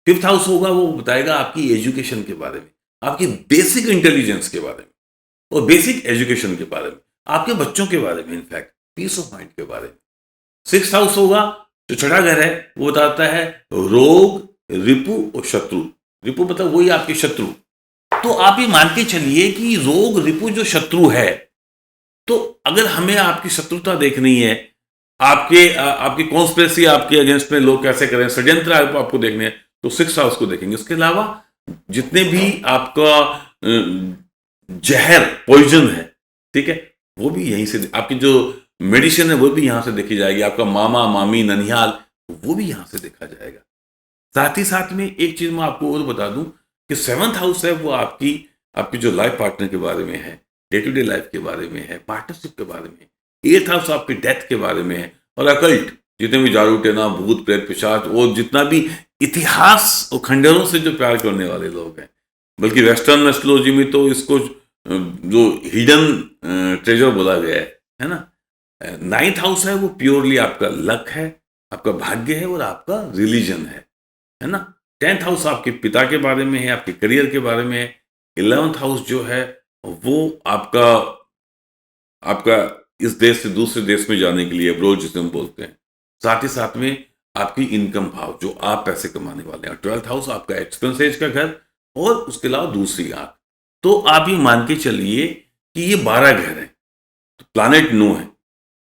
फिफ्थ हाउस होगा वो बताएगा आपकी एजुकेशन के बारे में, आपकी बेसिक इंटेलिजेंस के बारे में और बेसिक एजुकेशन के बारे में, आपके बच्चों के बारे में, इनफैक्ट पीस ऑफ माइंड के बारे में। सिक्स्थ हाउस होगा जो छठा घर है, वो बताता है रोग, रिपु और शत्रु। रिपु मतलब वही आपके शत्रु। तो आप ये मान के चलिए कि रोग, रिपु जो शत्रु है, तो अगर हमें आपकी शत्रुता देखनी है, आपकी कॉन्स्पिरेसी आपके अगेंस्ट में लोग कैसे करें, षड्यंत्र आपको देखने हैं, तो सिक्स हाउस को देखेंगे। उसके अलावा जितने भी आपका जहर, पॉइजन है, ठीक है, वो भी यहीं से, आपकी जो मेडिसिन है वो भी यहां से देखी जाएगी। आपका मामा, मामी, ननिहाल, वो भी यहां से देखा जाएगा। साथ ही साथ में एक चीज मैं आपको और बता दूं कि सेवंथ हाउस है वो आपकी जो लाइफ पार्टनर के बारे में है, डे टू डे लाइफ के बारे में है, पार्टनरशिप के बारे में। एट्थ हाउस आपकी डेथ के बारे में है और अकल्ट, जितने भी जादू टोना, भूत प्रेत पिशाच और जितना भी इतिहास और खंडरों से जो प्यार करने वाले लोग हैं, बल्कि वेस्टर्न एस्ट्रोलॉजी में तो इसको जो हिडन ट्रेजर बोला गया है ना। नाइन्थ हाउस है वो प्योरली आपका लक है, आपका भाग्य है और आपका रिलीजन है ना। टेंथ हाउस आपके पिता के बारे में है, आपके करियर के बारे में है। 11th हाउस जो है वो आपका इस देश से दूसरे देश में जाने के लिए अब्रोड जिसे हम बोलते हैं। साथ ही साथ में आपकी इनकम भाव, जो आप पैसे कमाने वाले हैं। 12th हाउस आपका एक्सपेंसेज का घर और उसके अलावा दूसरी आंख। तो आप ये मान के चलिए कि ये 12 घर हैं, तो प्लानेट 9 है।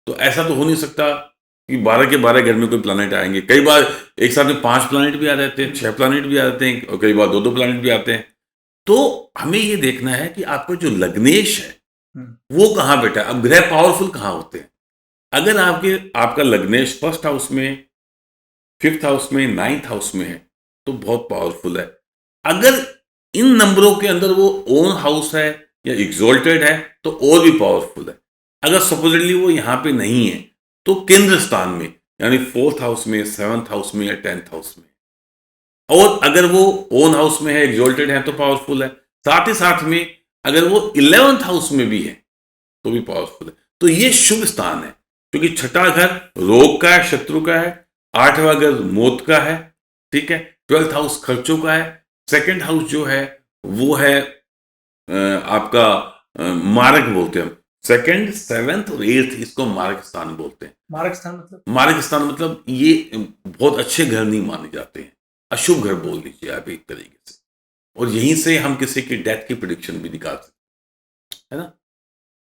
तो ऐसा तो हो नहीं सकता कि 12 के 12 घर में कोई प्लानेट आएंगे। कई बार एक साथ में 5 प्लानेट भी आ जाते हैं, 6 प्लानेट भी आ जाते हैं और कई बार 2-2 प्लानेट भी आते हैं। तो हमें ये देखना है कि आपका जो लग्नेश है वो कहाँ बैठा है। अब ग्रह पावरफुल कहाँ होते हैं? अगर आपका लग्नेश फर्स्ट हाउस में, फिफ्थ हाउस में, 9th हाउस में है तो बहुत पावरफुल है। अगर इन नंबरों के अंदर वो ओन हाउस है या एग्जॉल्टेड है तो और भी पावरफुल है। अगर सपोजिटली वो यहां पे नहीं है तो केंद्र स्थान में, यानी 4th हाउस में, 7th हाउस में या 10th हाउस में। और अगर वो ओन हाउस में है, एग्जॉल्टेड है तो पावरफुल है। साथ ही साथ में अगर वो 11th हाउस में भी है तो भी पावरफुल है। तो ये शुभ स्थान है, क्योंकि छठा घर रोग का है, शत्रु का है। 8वां घर मौत का है, ठीक है। 12th हाउस खर्चों का है। सेकंड हाउस जो है वो है आपका मार्ग बोलते हैं। सेकंड, 7th और 8th इसको मार्ग स्थान बोलते हैं। मार्ग स्थान मतलब ये बहुत अच्छे घर नहीं माने जाते हैं, अशुभ घर बोल लीजिए आप एक तरीके से। और यहीं से हम किसी की डेथ की प्रेडिक्शन भी निकाल सकते हैं, है ना।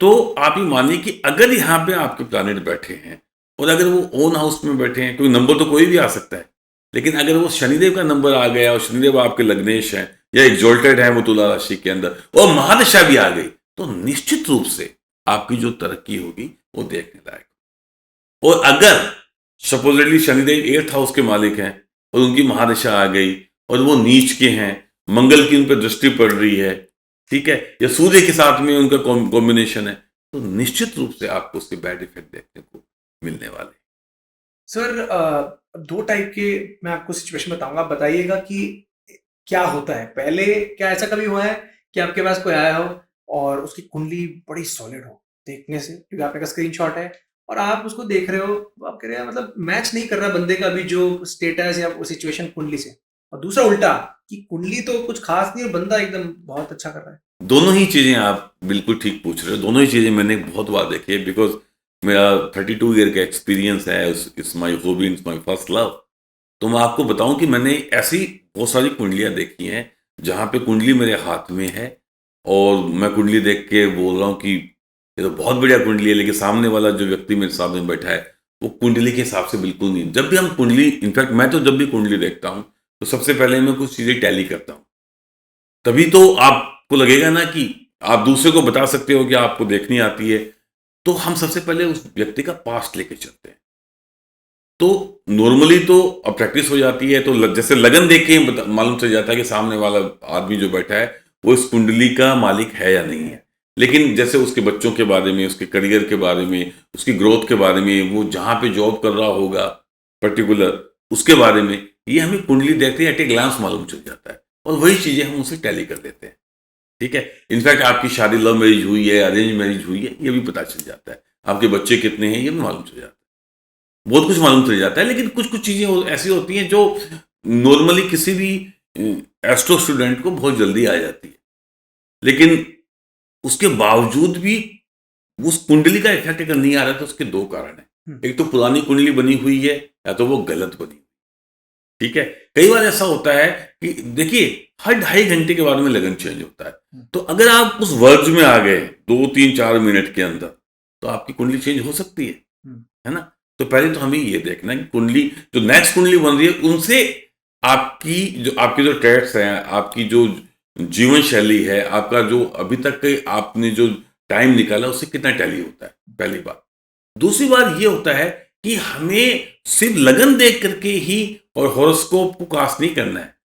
तो आप ये मानिए कि अगर यहाँ पे आपके प्लैनेट बैठे हैं और अगर वो ओन हाउस में बैठे हैं, क्योंकि नंबर तो कोई भी आ सकता है, लेकिन अगर वो शनिदेव का नंबर आ गया और शनिदेव आपके लग्नेश है या एग्जॉल्टेड है वो तुला राशि के अंदर और महादशा भी आ गई, तो निश्चित रूप से आपकी जो तरक्की होगी वो देखने लायक। और अगर सपोजिटली शनिदेव 8th हाउस के मालिक हैं और उनकी महादशा आ गई और वो नीच के हैं, मंगल की उन पर दृष्टि पड़ रही है, ठीक है, या सूर्य के साथ में उनका कॉम्बिनेशन है, तो निश्चित रूप से आपको उसके बैड इफेक्ट देखने को मिलने वाले। सर दो टाइप के मैं आपको सिचुएशन बताऊंगा, बताइएगा कि क्या होता है। पहले क्या ऐसा कभी हुआ है कि आपके पास कोई आया हो और उसकी कुंडली बड़ी सॉलिड हो देखने से, क्योंकि आपके पास स्क्रीनशॉट है और आप उसको देख रहे हो, आप कह रहे हैं मतलब मैच नहीं कर रहा बंदे का भी जो स्टेटस या वो सिचुएशन कुंडली से, और दूसरा उल्टा कि कुंडली तो कुछ खास नहीं और बंदा एकदम बहुत अच्छा कर रहा है। दोनों ही चीज़ें आप बिल्कुल ठीक पूछ रहे हो, दोनों ही चीज़ें मैंने बहुत बार देखी है, बिकॉज मेरा 32 ईयर का एक्सपीरियंस है, it's my hobby, it's my first love. तो मैं आपको बताऊं कि मैंने ऐसी बहुत सारी कुंडलियां देखी हैं जहां पे कुंडली मेरे हाथ में है और मैं कुंडली देख के बोल रहा हूँ कि ये तो बहुत बढ़िया कुंडली है, लेकिन सामने वाला जो व्यक्ति मेरे सामने बैठा है वो कुंडली के हिसाब से बिल्कुल नहीं। जब भी हम कुंडली, इनफैक्ट मैं तो जब भी कुंडली देखता हूँ तो सबसे पहले मैं कुछ चीज़ें टैली करता हूँ, तभी तो आपको लगेगा ना कि आप दूसरे को बता सकते हो कि आपको देखनी आती है। तो हम सबसे पहले उस व्यक्ति का पास्ट लेके चलते हैं। तो नॉर्मली तो अब प्रैक्टिस हो जाती है, तो जैसे लगन देख के मालूम चल जाता है कि सामने वाला आदमी जो बैठा है वो इस कुंडली का मालिक है या नहीं है। लेकिन जैसे उसके बच्चों के बारे में, उसके करियर के बारे में, उसकी ग्रोथ के बारे में, वो जहाँ पे जॉब कर रहा होगा पर्टिकुलर, उसके बारे में ये हमें कुंडली देखते हैं एट ए ग्लांस मालूम चल जाता है, और वही चीज़ें हम उसे टैली कर देते हैं, ठीक है। इनफैक्ट आपकी शादी लव मैरिज हुई है, अरेंज मैरिज हुई है, ये भी पता चल जाता है। आपके बच्चे कितने हैं ये भी मालूम चल जाता है, बहुत कुछ मालूम चल जाता है। लेकिन कुछ कुछ चीज़ें ऐसी होती हैं जो नॉर्मली किसी भी एस्ट्रो स्टूडेंट को बहुत जल्दी आ जाती है, लेकिन उसके बावजूद भी उस कुंडली का इफेक्ट अगर नहीं आ रहा तो उसके दो कारण हैं। एक तो पुरानी कुंडली बनी हुई है, या तो वो गलत बनी, ठीक है। कई बार ऐसा होता है कि देखिए हर 2.5 घंटे के बाद में लगन चेंज होता है, तो अगर आप उस वर्ज में आ गए 2-3-4 मिनट के अंदर तो आपकी कुंडली चेंज हो सकती है ना। तो पहले तो हमें ये देखना है कि कुंडली जो नेक्स्ट कुंडली बन रही है उनसे आपकी जो ट्रेड्स हैं, आपकी जो जीवन शैली है, आपका जो अभी तक के आपने जो टाइम निकाला उससे कितना टैली होता है, पहली बात। दूसरी बात ये होता है कि हमें सिर्फ लगन देख करके ही और हॉरोस्कोप को कास्ट नहीं करना है।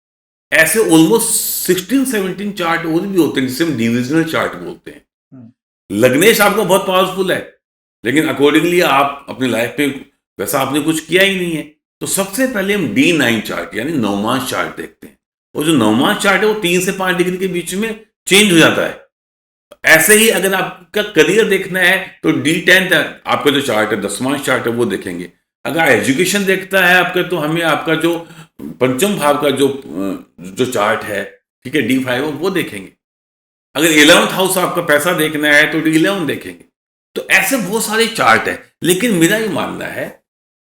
ऐसे ऑलमोस्ट 16-17 चार्ट और भी होते हैं जिसे हम डिविजनल चार्ट बोलते हैं। लग्नेश आपका बहुत पावरफुल है, लेकिन अकॉर्डिंगली आप अपनी लाइफ में वैसा आपने कुछ किया ही नहीं है। तो सबसे पहले हम D9 चार्ट यानी नवमांश चार्ट देखते हैं, और जो नवमांश चार्ट है वो 3 से 5 डिग्री के बीच में चेंज हो जाता है। ऐसे ही अगर आपका करियर देखना है तो D10 आपका जो चार्ट है, 10वां चार्ट है, वो देखेंगे। अगर एजुकेशन देखता है आपका तो हमें आपका जो पंचम भाव का जो चार्ट है, ठीक है, D5 वो देखेंगे। अगर 11th हाउस आपका पैसा देखना है तो D11 देखेंगे। तो ऐसे बहुत सारे चार्ट है, लेकिन मेरा ये मानना है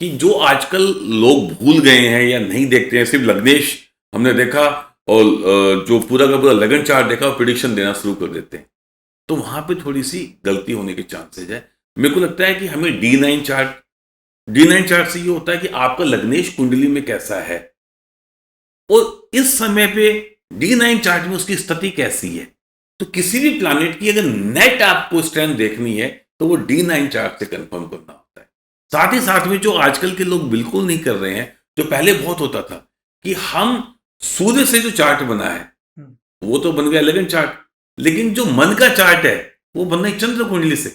कि जो आजकल लोग भूल गए हैं या नहीं देखते हैं, सिर्फ लग्नेश हमने देखा और जो पूरा का पूरा लगन चार्ट देखा और प्रिडिक्शन देना शुरू कर देते हैं, तो वहां पे थोड़ी सी गलती होने के चांसेस है। मेरे को लगता है कि हमें D9 चार्ट से ये होता है कि आपका लग्नेश कुंडली में कैसा है और इस समय पे D9 चार्ट में उसकी स्थिति कैसी है। तो किसी भी प्लैनेट की अगर नेट आपको स्ट्रेंथ देखनी है तो वो D9 चार्ट से कंफर्म करना होता है। साथ ही साथ में जो आजकल के लोग बिल्कुल नहीं कर रहे हैं, जो पहले बहुत होता था कि हम सूर्य से जो चार्ट बना है वो तो बन गया लगन चार्ट, लेकिन जो मन का चार्ट है वो बनना है चंद्र कुंडली से।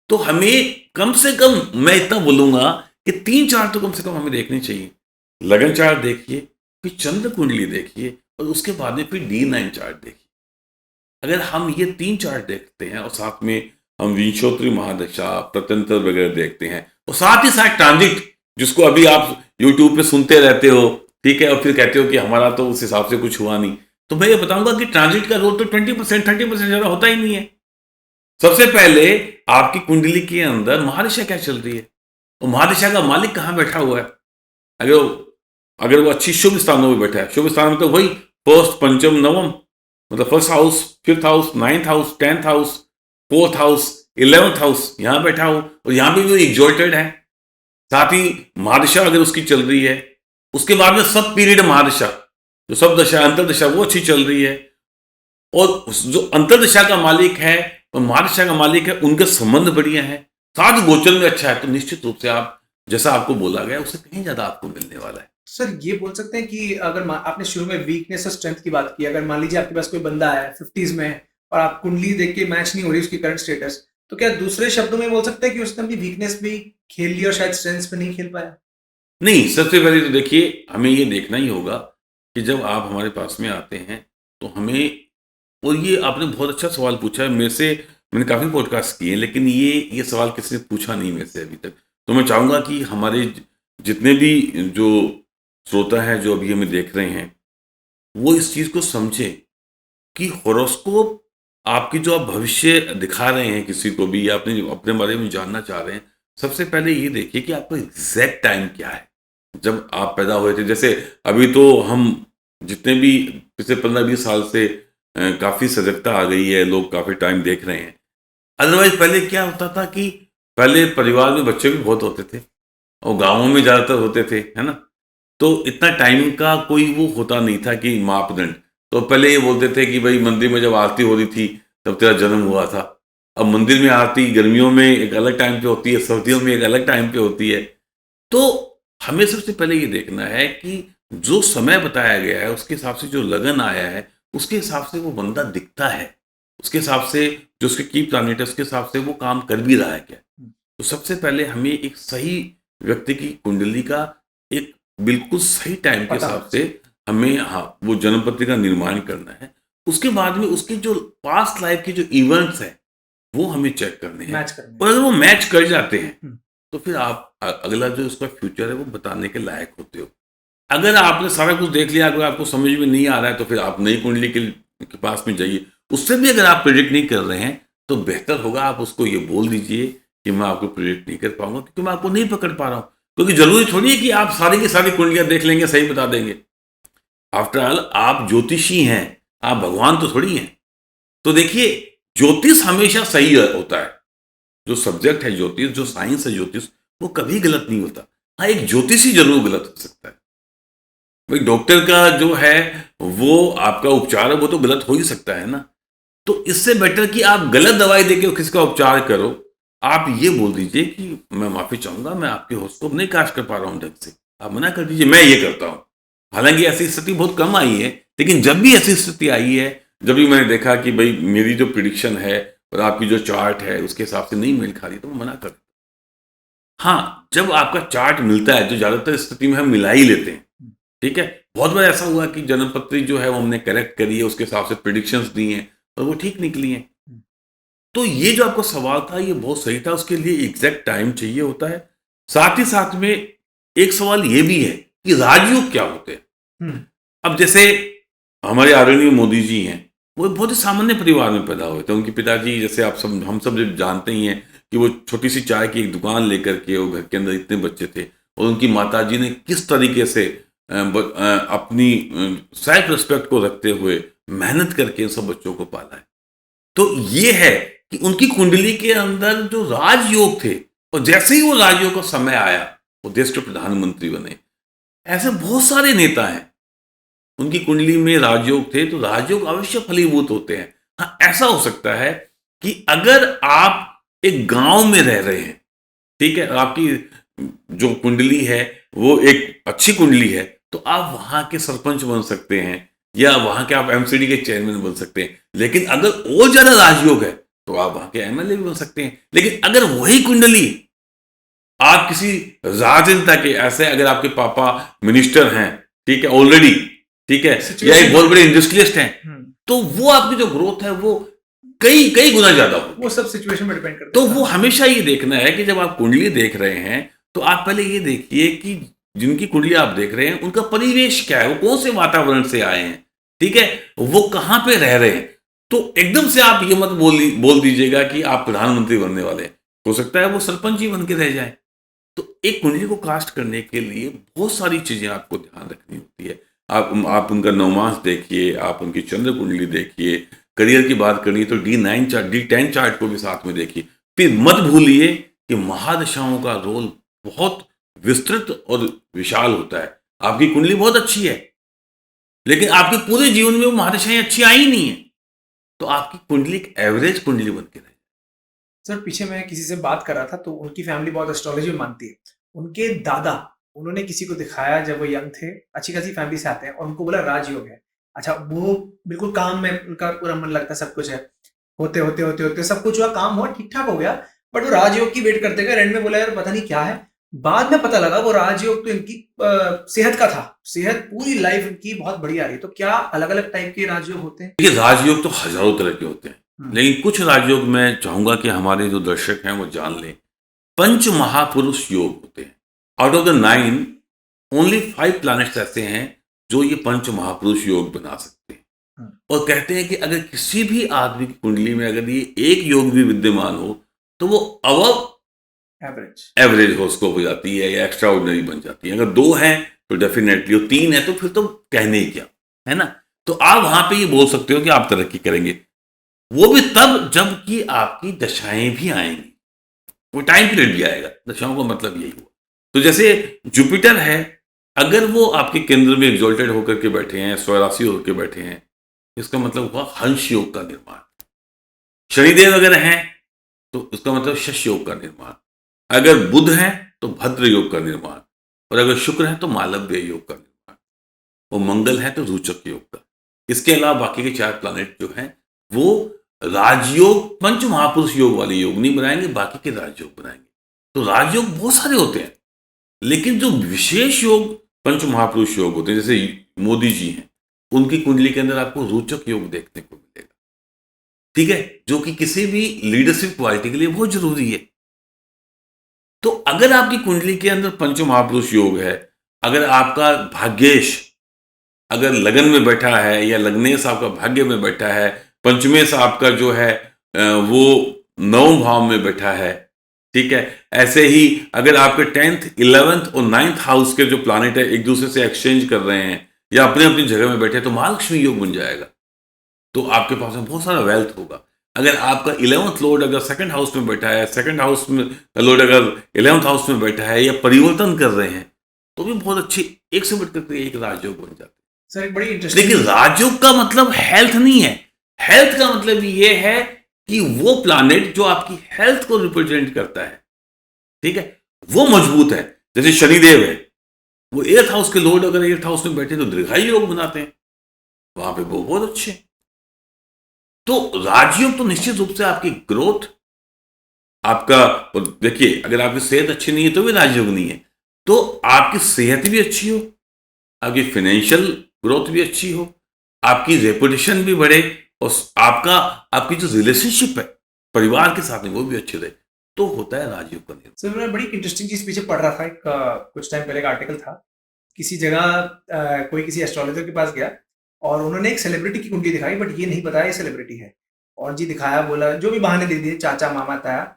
तो हमें कम से कम, मैं इतना बोलूंगा कि 3 चार्ट तो कम से कम हमें देखने चाहिए। लगन चार्ट देखिए, फिर चंद्र कुंडली देखिए, और उसके बाद में फिर D9 चार्ट देखिए। अगर हम ये 3 चार्ट देखते हैं और साथ में हम विंशोत्तरी महादशा, प्रत्यंतर वगैरह देखते हैं, और साथ ही साथ ट्रांजिट, जिसको अभी आप यूट्यूब पे सुनते रहते हो, ठीक है, और फिर कहते हो कि हमारा तो उस हिसाब से कुछ हुआ नहीं, तो मैं ये बताऊंगा कि ट्रांजिट का रोल तो 20% 30% ज्यादा होता ही नहीं है। सबसे पहले आपकी कुंडली के अंदर महादशा क्या चल रही है और महादशा का मालिक कहाँ बैठा हुआ है। अगर वो अच्छी शुभ स्थानों में बैठा है, शुभ स्थान में तो वही फर्स्ट, पंचम, नवम, मतलब first house, 5th house, 9th house, 10th house, 4th house, 11th house, यहां बैठा हो, और यहां भी वो एग्जॉल्टेड है। साथ ही महादशा अगर उसकी चल रही है, उसके बाद में सब पीरियड महादशा, जो सब दशा अंतरदशा वो अच्छी चल रही है, और जो अंतरदशा का मालिक है और महादशा का मालिक है उनके संबंध बढ़िया है, साथ गोचर में अच्छा है, तो निश्चित रूप से आप जैसा आपको बोला गया उससे कहीं ज्यादा आपको मिलने वाला है। सर ये बोल सकते हैं कि अगर आपने शुरू में वीकनेस और स्ट्रेंथ की बात की, अगर मान लीजिए आपके पास कोई बंदा है 50s में है और आप कुंडली देख के मैच नहीं हो रही उसकी करंट स्टेटस, तो क्या दूसरे शब्दों में बोल सकते हैं कि उसने अपनी वीकनेस भी खेल ली और शायद स्ट्रेंथ पे नहीं खेल पाया? नहीं, सबसे पहले तो देखिए हमें ये देखना ही होगा कि जब आप हमारे पास में आते हैं तो हमें, और ये आपने बहुत अच्छा सवाल पूछा है मेरे से। मैंने काफ़ी पॉडकास्ट किए हैं लेकिन ये सवाल किसी ने पूछा नहीं मेरे से अभी तक। तो मैं चाहूँगा कि हमारे जितने भी जो श्रोता हैं जो अभी हमें देख रहे हैं, वो इस चीज़ को समझें कि हॉरोस्कोप आपकी जो आप भविष्य दिखा रहे हैं किसी को भी, या अपने अपने बारे में जानना चाह रहे हैं, सबसे पहले ये देखिए कि आपका एग्जैक्ट टाइम क्या है जब आप पैदा हुए थे। जैसे अभी तो हम जितने भी पिछले 15-20 साल से काफ़ी सजगता आ गई है, लोग काफ़ी टाइम देख रहे हैं। अदरवाइज पहले क्या होता था कि पहले परिवार में बच्चे भी बहुत होते थे और गाँवों में ज़्यादातर होते थे, है ना? तो इतना टाइम का कोई वो होता नहीं था कि मापदंड। तो पहले ये बोलते थे कि भाई मंदिर में जब आरती हो रही थी तब तेरा जन्म हुआ था। अब मंदिर में आरती गर्मियों में एक अलग टाइम पे होती है, सर्दियों में एक अलग टाइम पे होती है। तो हमें सबसे पहले ये देखना है कि जो समय बताया गया है उसके हिसाब से जो लगन आया है, उसके हिसाब से वो बंदा दिखता है। उसके हिसाब से जो उसके की प्लैनेट है उसके हिसाब से वो काम कर भी रहा है क्या? तो सबसे पहले हमें एक सही व्यक्ति की कुंडली का एक बिल्कुल सही टाइम के पता हिसाब से हमें, हाँ, वो जन्म पत्री का निर्माण करना है। उसके बाद में उसके जो पास्ट लाइफ के जो इवेंट्स हैं वो हमें चेक करने हैं, मैच करने। और अगर वो मैच कर जाते हैं हम्म, तो फिर आप अगला जो उसका फ्यूचर है वो बताने के लायक होते हो। अगर आपने सारा कुछ देख लिया, अगर आपको समझ में नहीं आ रहा है तो फिर आप नई कुंडली के पास में जाइए। उससे भी अगर आप प्रिडिक्ट नहीं कर रहे हैं तो बेहतर होगा आप उसको ये बोल दीजिए कि मैं आपको प्रिडिक्ट नहीं कर पाऊंगा क्योंकि मैं आपको नहीं पकड़ पा रहा हूँ। क्योंकि जरूरी थोड़ी है कि आप सारी की सारी कुंडलियां देख लेंगे, सही बता देंगे। आफ्टर ऑल आप ज्योतिषी हैं, आप भगवान तो थोड़ी हैं। तो देखिए, ज्योतिष हमेशा सही होता है। जो सब्जेक्ट है ज्योतिष, जो साइंस है ज्योतिष, वो कभी गलत नहीं होता। हाँ, एक ज्योतिषी जरूर गलत हो सकता है। भाई डॉक्टर का जो है वो आपका उपचार है, वो तो गलत हो ही सकता है ना। तो इससे बेटर कि आप गलत दवाई देके किसी का उपचार करो, आप ये बोल दीजिए कि मैं माफी चाहूंगा, मैं आपके हॉरोस्कोप नहीं कास्ट कर पा रहा हूं ढंग से, आप मना कर दीजिए, मैं ये करता हूं। हालांकि ऐसी स्थिति बहुत कम आई है, लेकिन जब भी ऐसी स्थिति आई है, जब भी मैंने देखा कि भाई मेरी जो प्रिडिक्शन है और आपकी जो चार्ट है उसके हिसाब से नहीं मेल खा रही, तो मैं मना कर। हाँ, जब आपका चार्ट मिलता है तो ज्यादातर स्थिति में हम मिला ही लेते हैं, ठीक है। बहुत बार ऐसा हुआ कि जन्म पत्री जो है वो हमने करेक्ट करी है, उसके हिसाब से प्रिडिक्शंस दी हैं और वो ठीक निकली हैं। तो ये जो आपका सवाल था ये बहुत सही था, उसके लिए एग्जैक्ट टाइम चाहिए होता है। साथ ही साथ में एक सवाल ये भी है कि राजयोग क्या होते हैं। अब जैसे हमारे आदरणीय मोदी जी हैं, वो बहुत ही सामान्य परिवार में पैदा हुए थे। उनके पिताजी, जैसे आप सब हम सब जब जानते ही हैं कि वो छोटी सी चाय की एक दुकान लेकर के, वो घर के अंदर इतने बच्चे थे, और उनकी माताजी ने किस तरीके से अपनी सेल्फ रिस्पेक्ट को रखते हुए मेहनत करके इन सब बच्चों को पाला है। तो ये है कि उनकी कुंडली के अंदर जो राजयोग थे, और जैसे ही वो राजयोग का समय आया वो देश के प्रधानमंत्री बने। ऐसे बहुत सारे नेता हैं उनकी कुंडली में राजयोग थे, तो राजयोग अवश्य फलीभूत होते हैं। हाँ, ऐसा हो सकता है कि अगर आप एक गांव में रह रहे हैं, ठीक है, और आपकी जो कुंडली है वो एक अच्छी कुंडली है, तो आप वहां के सरपंच बन सकते हैं या वहां के आप एमसीडी के चेयरमैन बन सकते हैं। लेकिन अगर और ज्यादा राजयोग है तो आप वहां के एमएलए भी बन सकते हैं। लेकिन अगर वही कुंडली आप किसी राजनेता के, ऐसे अगर आपके पापा मिनिस्टर हैं, ठीक है, ऑलरेडी, ठीक है, या एक बहुत बड़े इंडस्ट्रियलिस्ट हैं, तो वो आपकी जो ग्रोथ है वो कई कई गुना ज्यादा हो। वो सब सिचुएशन में डिपेंड करता है। तो वो हमेशा ये देखना है कि जब आप कुंडली देख रहे हैं तो आप पहले ये देखिए कि जिनकी कुंडली आप देख रहे हैं उनका परिवेश क्या है, वो कौन से वातावरण से आए हैं, ठीक है, वो कहां पे रह रहे हैं। तो एकदम से आप ये मत बोल दीजिएगा कि आप प्रधानमंत्री बनने वाले हैं। हो सकता है वो सरपंच ही बन के रह जाए। तो एक कुंडली को कास्ट करने के लिए बहुत सारी चीजें आपको ध्यान रखनी होती है। आप उनका नवमांश देखिए, आप उनकी चंद्र कुंडली देखिए, करियर की बात करिए तो D10 चार्ट को भी साथ में देखिए। फिर मत भूलिए कि महादशाओं का रोल बहुत विस्तृत और विशाल होता है। आपकी कुंडली बहुत अच्छी है लेकिन आपके पूरे जीवन में वो महादशाएं अच्छी आई नहीं है, तो आपकी कुंडली एक एवरेज कुंडली बन के रहे। सर पीछे मैं किसी से बात कर रहा था तो उनकी फैमिली बहुत एस्ट्रोलॉजी में मानती है। उनके दादा उन्होंने किसी को दिखाया जब वो यंग थे, अच्छी खासी फैमिली से आते हैं, और उनको बोला राजयोग है। अच्छा, वो बिल्कुल काम में उनका पूरा मन लगता है, सब कुछ है। होते होते होते होते सब कुछ हुआ, काम हुआ, ठीक ठाक हो गया, बट वो राजयोग की वेट करते गए। एंड में बोला यार पता नहीं क्या है। बाद में पता लगा वो राजयोग तो इनकी सेहत का था। सेहत पूरी लाइफ इनकी बहुत बढ़िया रही। तो क्या अलग अलग टाइप के राजयोग होते हैं? देखिए, राजयोग तो हजारों तरह के होते हैं, हम्म। लेकिन कुछ राजयोग मैं चाहूंगा कि हमारे जो दर्शक हैं वो जान लें। पंच महापुरुष योग होते हैं। Out of the 9 only 5 planets ऐसे हैं जो ये पंच महापुरुष योग बना सकते हैं। और कहते हैं कि अगर किसी भी आदमी की कुंडली में अगर ये एक योग भी विद्यमान हो तो वो अबव एवरेज हॉरोस्कोप हो जाती है या एक्स्ट्रा ऑर्डिनरी बन जाती है। अगर 2 हैं तो डेफिनेटली, और 3 है तो फिर तो कहने ही क्या, है ना। तो आप वहां पे ये बोल सकते हो कि आप तरक्की करेंगे, वो भी तब जब कि आपकी दशाएं भी आएंगी, वो टाइम पीरियड भी आएगा। दशाओं का मतलब यही हुआ। तो जैसे जुपिटर है, अगर वो आपके केंद्र में एग्जॉल्टेड होकर के बैठे हैं, स्वराशि होकर बैठे हैं, इसका मतलब हुआ हंस योग का निर्माण। शनिदेव अगर हैं तो इसका मतलब शश योग का निर्माण। अगर बुध है तो भद्र योग का निर्माण, और अगर शुक्र है तो मालव्य योग का निर्माण, और मंगल है तो रोचक योग का। इसके अलावा बाकी के 4 प्लैनेट जो हैं वो राजयोग, पंच महापुरुष योग वाले योग नहीं बनाएंगे, बाकी के राजयोग बनाएंगे। तो राजयोग बहुत सारे होते हैं, लेकिन जो विशेष योग पंच महापुरुष योग होते हैं, जैसे मोदी जी हैं, उनकी कुंडली के अंदर आपको रोचक योग देखने को मिलेगा, ठीक है, जो कि किसी भी लीडरशिप क्वालिटी के लिए बहुत जरूरी है। तो अगर आपकी कुंडली के अंदर पंच महापुरुष योग है, अगर आपका भाग्येश अगर लगन में बैठा है या लग्नेश आपका भाग्य में बैठा है, पंचमेश आपका जो है वो 9 भाव में बैठा है, ठीक है। ऐसे ही अगर आपके 10th 11th और 9th हाउस के जो प्लैनेट है एक दूसरे से एक्सचेंज कर रहे हैं या अपने अपनी जगह में बैठे, तो महालक्ष्मी योग बन जाएगा। तो आपके पास में बहुत सारा वेल्थ होगा। अगर आपका 11th लॉर्ड अगर 2nd हाउस में बैठा है, 2nd हाउस में लॉर्ड अगर 11th हाउस में बैठा है या परिवर्तन कर रहे हैं, तो भी बहुत अच्छी एक से बढ़कर एक राजयोग बन जाते हैं। सर एक बड़ी इंटरेस्टिंग, लेकिन राजयोग का मतलब हेल्थ नहीं है। हेल्थ का मतलब ये है कि वो प्लैनेट जो आपकी हेल्थ को रिप्रेजेंट करता है, ठीक है, वो मजबूत है। जैसे शनिदेव है, वो 8th हाउस के लॉर्ड अगर 8th हाउस में बैठे तो दीर्घायु योग बनाते हैं, वहां पे वो बहुत अच्छे। तो राजयोग तो निश्चित रूप से आपकी ग्रोथ, आपका, देखिए अगर आपकी सेहत अच्छी नहीं है तो भी राजयोग नहीं है। तो आपकी सेहत भी अच्छी हो, आपकी फाइनेंशियल ग्रोथ भी अच्छी हो, आपकी रेपुटेशन भी बढ़े, और आपकी जो रिलेशनशिप है परिवार के साथ में वो भी अच्छे रहे, तो होता है राजयोग का निर्माण। सर मैं बड़ी इंटरेस्टिंग चीज पीछे पढ़ रहा था। एक कुछ टाइम पहले का आर्टिकल था, किसी जगह कोई किसी एस्ट्रोलॉजर के पास गया और उन्होंने एक सेलिब्रिटी की कुंडली दिखाई, बट ये नहीं बताया ये सेलिब्रिटी है। और जी दिखाया, बोला जो भी बहाने दे दिए, चाचा मामा ताया।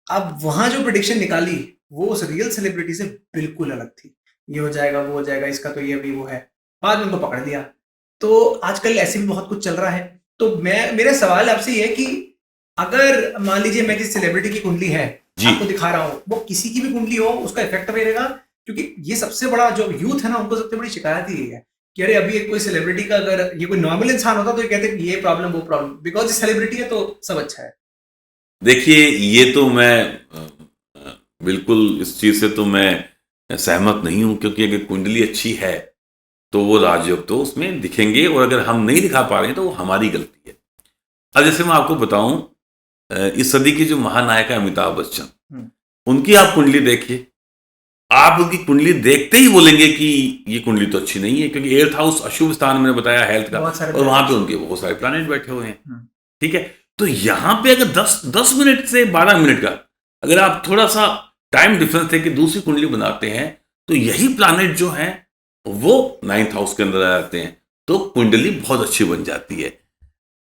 अब वहां जो प्रिडिक्शन निकाली वो उस रियल सेलिब्रिटी से बिल्कुल अलग थी। ये हो जाएगा, वो हो जाएगा, इसका तो ये भी वो है। बाद में उनको पकड़ लिया। तो आजकल ऐसे भी बहुत कुछ चल रहा है। तो मेरा सवाल आपसे ये है कि अगर मान लीजिए मैं किसी सेलिब्रिटी की कुंडली है, आपको दिखा रहा हूँ, वो किसी की भी कुंडली हो, उसका इफेक्ट रहेगा? क्योंकि ये सबसे बड़ा जो यूथ है ना, उनको सबसे बड़ी शिकायत ही है कि अरे अभी कोई सेलिब्रिटी का, अगर ये कोई नॉर्मल इंसान होता तो ये कहते कि ये प्रॉब्लम वो प्रॉब्लम, बिकॉज ये सेलिब्रिटी है तो सब अच्छा है। देखिए, ये तो मैं बिल्कुल इस चीज से तो मैं सहमत नहीं हूं, क्योंकि अगर कुंडली अच्छी है तो वो राजयोग तो उसमें दिखेंगे, और अगर हम नहीं दिखा पा रहे हैं तो वो हमारी गलती है। अब जैसे मैं आपको बताऊं, इस सदी की जो महानायक है अमिताभ बच्चन, उनकी आप कुंडली देखिए, आप उनकी कुंडली देखते ही बोलेंगे कि ये कुंडली तो अच्छी नहीं है, क्योंकि 8th हाउस अशुभ स्थान मैंने बताया हेल्थ का, और वहां पे उनके बहुत सारे प्लैनेट बैठे हुए हैं, ठीक है। तो यहां पे अगर 10 मिनट से 12 मिनट का अगर आप थोड़ा सा टाइम डिफरेंस लेके दूसरी कुंडली बनाते हैं, तो यही प्लैनेट जो है वो 9th हाउस के अंदर आ जाते हैं, तो कुंडली बहुत अच्छी बन जाती है।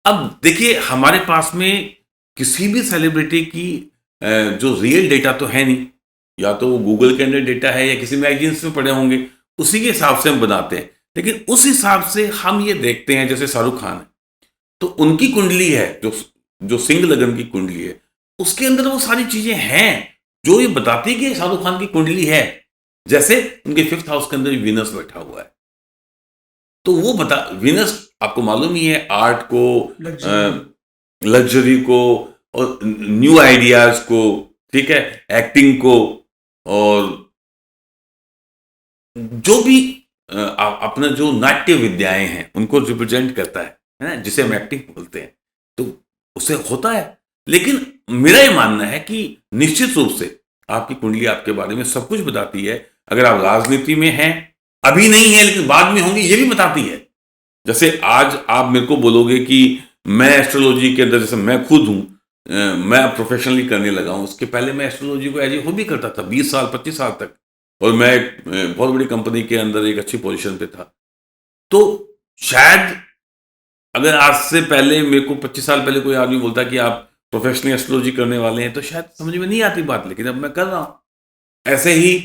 अब देखिए, हमारे पास में किसी भी सेलिब्रिटी की जो रियल डेटा तो है नहीं, या तो वो गूगल के अंदर डेटा है या किसी मैगजीन्स में पढ़े होंगे, उसी के हिसाब से हम बनाते हैं। लेकिन उस हिसाब से हम ये देखते हैं, जैसे शाहरुख खान है, तो उनकी कुंडली है जो सिंह लगन की कुंडली है, उसके अंदर वो सारी चीजें हैं जो ये बताती है कि शाहरुख खान की कुंडली है। जैसे उनके 5th हाउस के अंदर वीनस बैठा हुआ है, तो वो वीनस आपको मालूम ही है, आर्ट को, लग्जरी को, और न्यू आइडियाज को, ठीक है, एक्टिंग को, और जो भी अपना जो नाट्य विद्याएं हैं उनको रिप्रेजेंट करता है ना, जिसे हम एक्टिंग बोलते हैं, तो उससे होता है। लेकिन मेरा ये मानना है कि निश्चित रूप से आपकी कुंडली आपके बारे में सब कुछ बताती है। अगर आप राजनीति में हैं, अभी नहीं है लेकिन बाद में होंगे, ये भी बताती है। जैसे आज आप मेरे को बोलोगे कि मैं एस्ट्रोलॉजी के अंदर, जैसे मैं खुद हूं, मैं प्रोफेशनली करने लगा हूं, उसके पहले मैं एस्ट्रोलॉजी को एज ए हॉबी करता था 20 साल 25 साल तक, और मैं एक बहुत बड़ी कंपनी के अंदर एक अच्छी पोजीशन पे था। तो शायद अगर आज से पहले मेरे को 25 साल पहले कोई आदमी बोलता कि आप प्रोफेशनली एस्ट्रोलॉजी करने वाले हैं, तो शायद समझ में नहीं आती बात, लेकिन अब मैं कर रहा हूं। ऐसे ही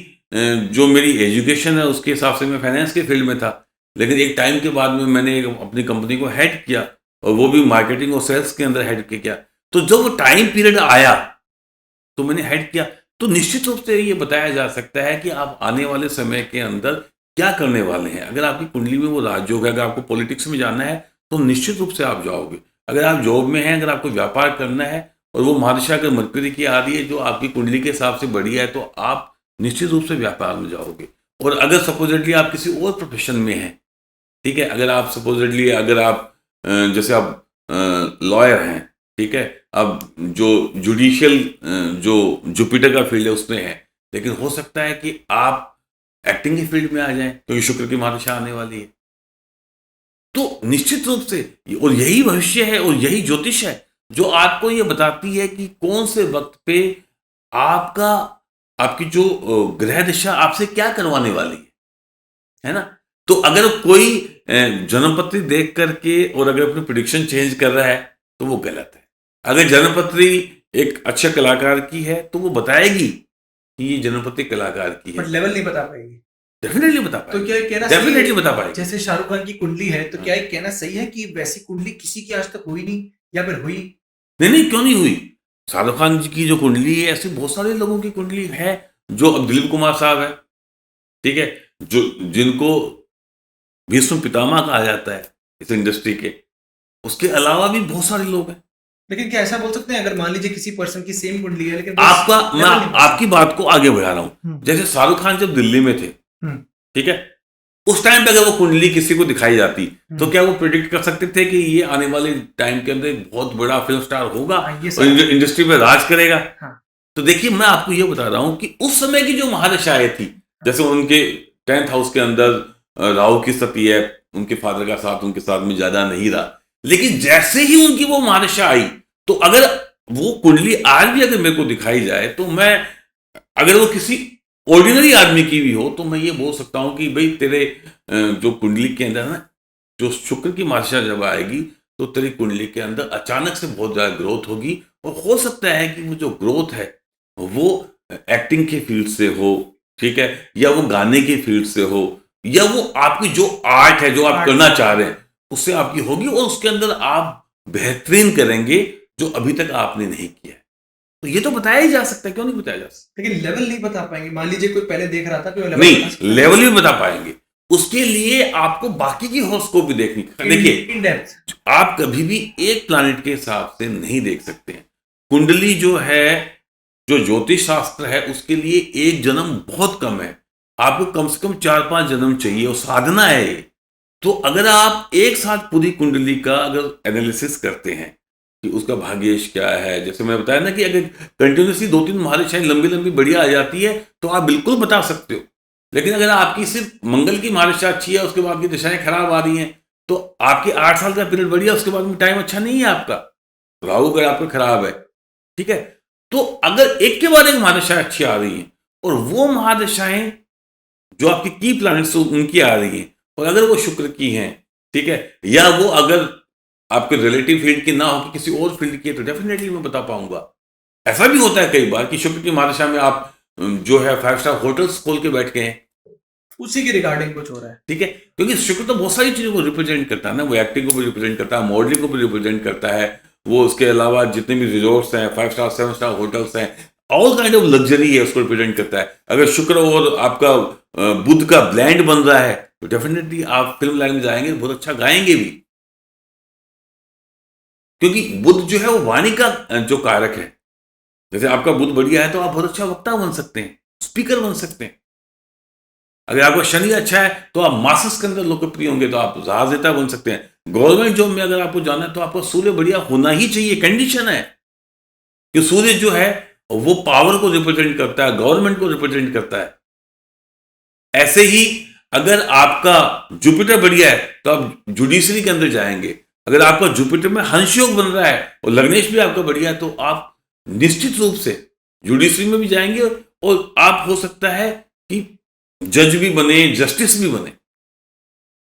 जो मेरी एजुकेशन है उसके हिसाब से मैं फाइनेंस के फील्ड में था, लेकिन एक टाइम के बाद में मैंने अपनी कंपनी को हेड किया, और वो भी मार्केटिंग और सेल्स के अंदर हेड किया। तो जब वो टाइम पीरियड आया तो मैंने हेड किया, तो निश्चित रूप से ये बताया जा सकता है कि आप आने वाले समय के अंदर क्या करने वाले हैं। अगर आपकी कुंडली में वो राजयोग है, अगर आपको पॉलिटिक्स में जाना है तो निश्चित रूप से आप जाओगे। अगर आप जॉब में हैं, अगर आपको व्यापार करना है और वो महादशा अगर मरकरी की आ रही है जो आपकी कुंडली के हिसाब से बढ़िया है, तो आप निश्चित रूप से व्यापार में जाओगे। और अगर सपोजिटली आप किसी और प्रोफेशन में हैं, ठीक है, अगर आप सपोजिटली अगर आप जैसे आप लॉयर हैं, ठीक है, अब जो जुडिशियल जो जुपिटर का फील्ड है उसमें है, लेकिन हो सकता है कि आप एक्टिंग के फील्ड में आ जाएं क्योंकि शुक्र की महादशा आने वाली है। तो निश्चित रूप से और यही भविष्य है और यही ज्योतिष है जो आपको ये बताती है कि कौन से वक्त पे आपका आपकी जो ग्रह दिशा आपसे क्या करवाने वाली है ना। तो अगर कोई जन्मपत्री देख करके और अगर अपनी प्रिडिक्शन चेंज कर रहा है तो वो गलत है। अगर जन्मपत्री एक अच्छे कलाकार की है तो वो बताएगी कि ये जन्मपत्री कलाकार की है, बट लेवल नहीं बता पाएगी। डेफिनेटली बता पाएगी, तो क्या ये कहना डेफिनेटली बता पाएगी। जैसे शाहरुख खान की कुंडली है, तो क्या ये कहना सही है कि वैसी कुंडली किसी की आज तक हुई नहीं, या फिर हुई? नहीं, क्यों नहीं हुई। शाहरुख खान जी की जो कुंडली है, ऐसे बहुत सारे लोगों की कुंडली है। जो अब दिलीप कुमार साहब है, ठीक है, जो जिनको भीष्म पितामह कहा जाता है इस इंडस्ट्री के, उसके अलावा भी बहुत सारे लोग हैं। लेकिन क्या ऐसा बोल सकते हैं, अगर मान लीजिए किसी पर्सन की सेम कुंडली है लेकिन मैं आपकी बात को आगे बढ़ा रहा हूं। जैसे शाहरुख खान जब दिल्ली में थे, ठीक है, उस टाइम पे अगर वो कुंडली किसी को दिखाई जाती तो क्या वो प्रेडिक्ट कर सकते थे कि ये आने वाले टाइम के अंदर एक बहुत बड़ा फिल्म स्टार होगा और इंडस्ट्री में राज करेगा? तो देखिए, मैं आपको ये बता रहा हूं कि उस समय की जो महादशाएं थी, जैसे उनके 10th हाउस के अंदर राहु की स्थिति है, उनके फादर का साथ उनके साथ में ज्यादा नहीं रहा, लेकिन जैसे ही उनकी वो महादशा आई, तो अगर वो कुंडली आज भी अगर मेरे को दिखाई जाए, तो मैं, अगर वो किसी ऑर्डिनरी आदमी की भी हो, तो मैं ये बोल सकता हूं कि भाई तेरे जो कुंडली के अंदर ना, जो शुक्र की महादशा जब आएगी तो तेरी कुंडली के अंदर अचानक से बहुत ज्यादा ग्रोथ होगी। और हो सकता है कि वो जो ग्रोथ है वो एक्टिंग के फील्ड से हो, ठीक है, या वो गाने के फील्ड से हो, या वो आपकी जो आर्ट है जो आप करना चाह रहे हैं उससे आपकी होगी, और उसके अंदर आप बेहतरीन करेंगे जो अभी तक आपने नहीं किया है। तो ये तो बताया ही जा सकता है, क्यों नहीं बताया जा सकता? लेकिन लेवल नहीं बता पाएंगे। मान लीजिए कोई पहले देख रहा था, कोई लेवल नहीं, लेवल भी बता पाएंगे। उसके लिए आपको बाकी की हॉरोस्कोप भी देखनी। देखिए, इन डेप्थ आप कभी भी एक प्लैनेट के हिसाब से नहीं देख सकते हैं। कुंडली जो है, जो ज्योतिष शास्त्र है, उसके लिए एक जन्म बहुत कम है। आपको कम से कम 4-5 जन्म चाहिए, और साधना है ये। तो अगर आप एक साथ पूरी कुंडली का अगर एनालिसिस करते हैं कि उसका भाग्येश क्या है, जैसे मैं बताया ना कि अगर कंटिन्यूसली 2-3 महादशाएं लंबी लंबी बढ़िया आ जाती है तो आप बिल्कुल बता सकते हो। लेकिन अगर आपकी सिर्फ मंगल की महादशा अच्छी है, उसके बाद की दशाएं खराब आ रही हैं, तो आपके 8 साल का पीरियड बढ़िया, उसके बाद में टाइम अच्छा नहीं है आपका, राहु अगर आपका खराब है, ठीक है। तो अगर एक के बाद एक महादशाएं अच्छी आ रही हैं, और वो महादशाएं जो आपकी की प्लैनेट्स उनकी आ रही हैं, और अगर वो शुक्र की हैं, ठीक है, या वो अगर आपके रिलेटिव फील्ड की ना हो कि किसी और फील्ड की है, तो डेफिनेटली मैं बता पाऊंगा। ऐसा भी होता है कई बार कि शुक्र की महादशा में आप जो है 5 स्टार होटल्स खोल के बैठ गए हैं, उसी की रिगार्डिंग कुछ हो रहा है, ठीक है, क्योंकि शुक्र तो बहुत सारी चीजों को रिप्रेजेंट करता है ना। वो एक्टिंग को भी रिप्रेजेंट करता है, मॉडलिंग को भी रिप्रेजेंट करता है, वो उसके अलावा जितने भी रिजॉर्ट्स हैं, 5 स्टार 7 स्टार होटल्स हैं, ऑल काइंड ऑफ लग्जरी है, उसको रिप्रेजेंट करता है। अगर शुक्र और आपका बुध का ब्लेंड बन रहा है तो डेफिनेटली आप फिल्म लाइन में जाएंगे, बहुत अच्छा गाएंगे भी, क्योंकि बुध जो है वो वाणी का जो कारक है। जैसे आपका बुध बढ़िया है तो आप बहुत अच्छा वक्ता बन सकते हैं, स्पीकर बन सकते हैं। अगर आपका शनि अच्छा है तो आप मासेस के अंदर लोकप्रिय होंगे, तो आप राजनेता बन सकते हैं। गवर्नमेंट जॉब में अगर आपको जाना है तो आपका सूर्य बढ़िया होना ही चाहिए, कंडीशन है कि सूर्य जो है वो पावर को रिप्रेजेंट करता है, गवर्नमेंट को रिप्रेजेंट करता है। ऐसे ही अगर आपका जुपिटर बढ़िया है तो आप जुडिशरी के अंदर जाएंगे। अगर आपका जुपिटर में हंस योग बन रहा है और लग्नेश भी आपका बढ़िया है तो आप निश्चित रूप से जुडिशरी में भी जाएंगे और आप हो सकता है कि जज भी बने, जस्टिस भी बने।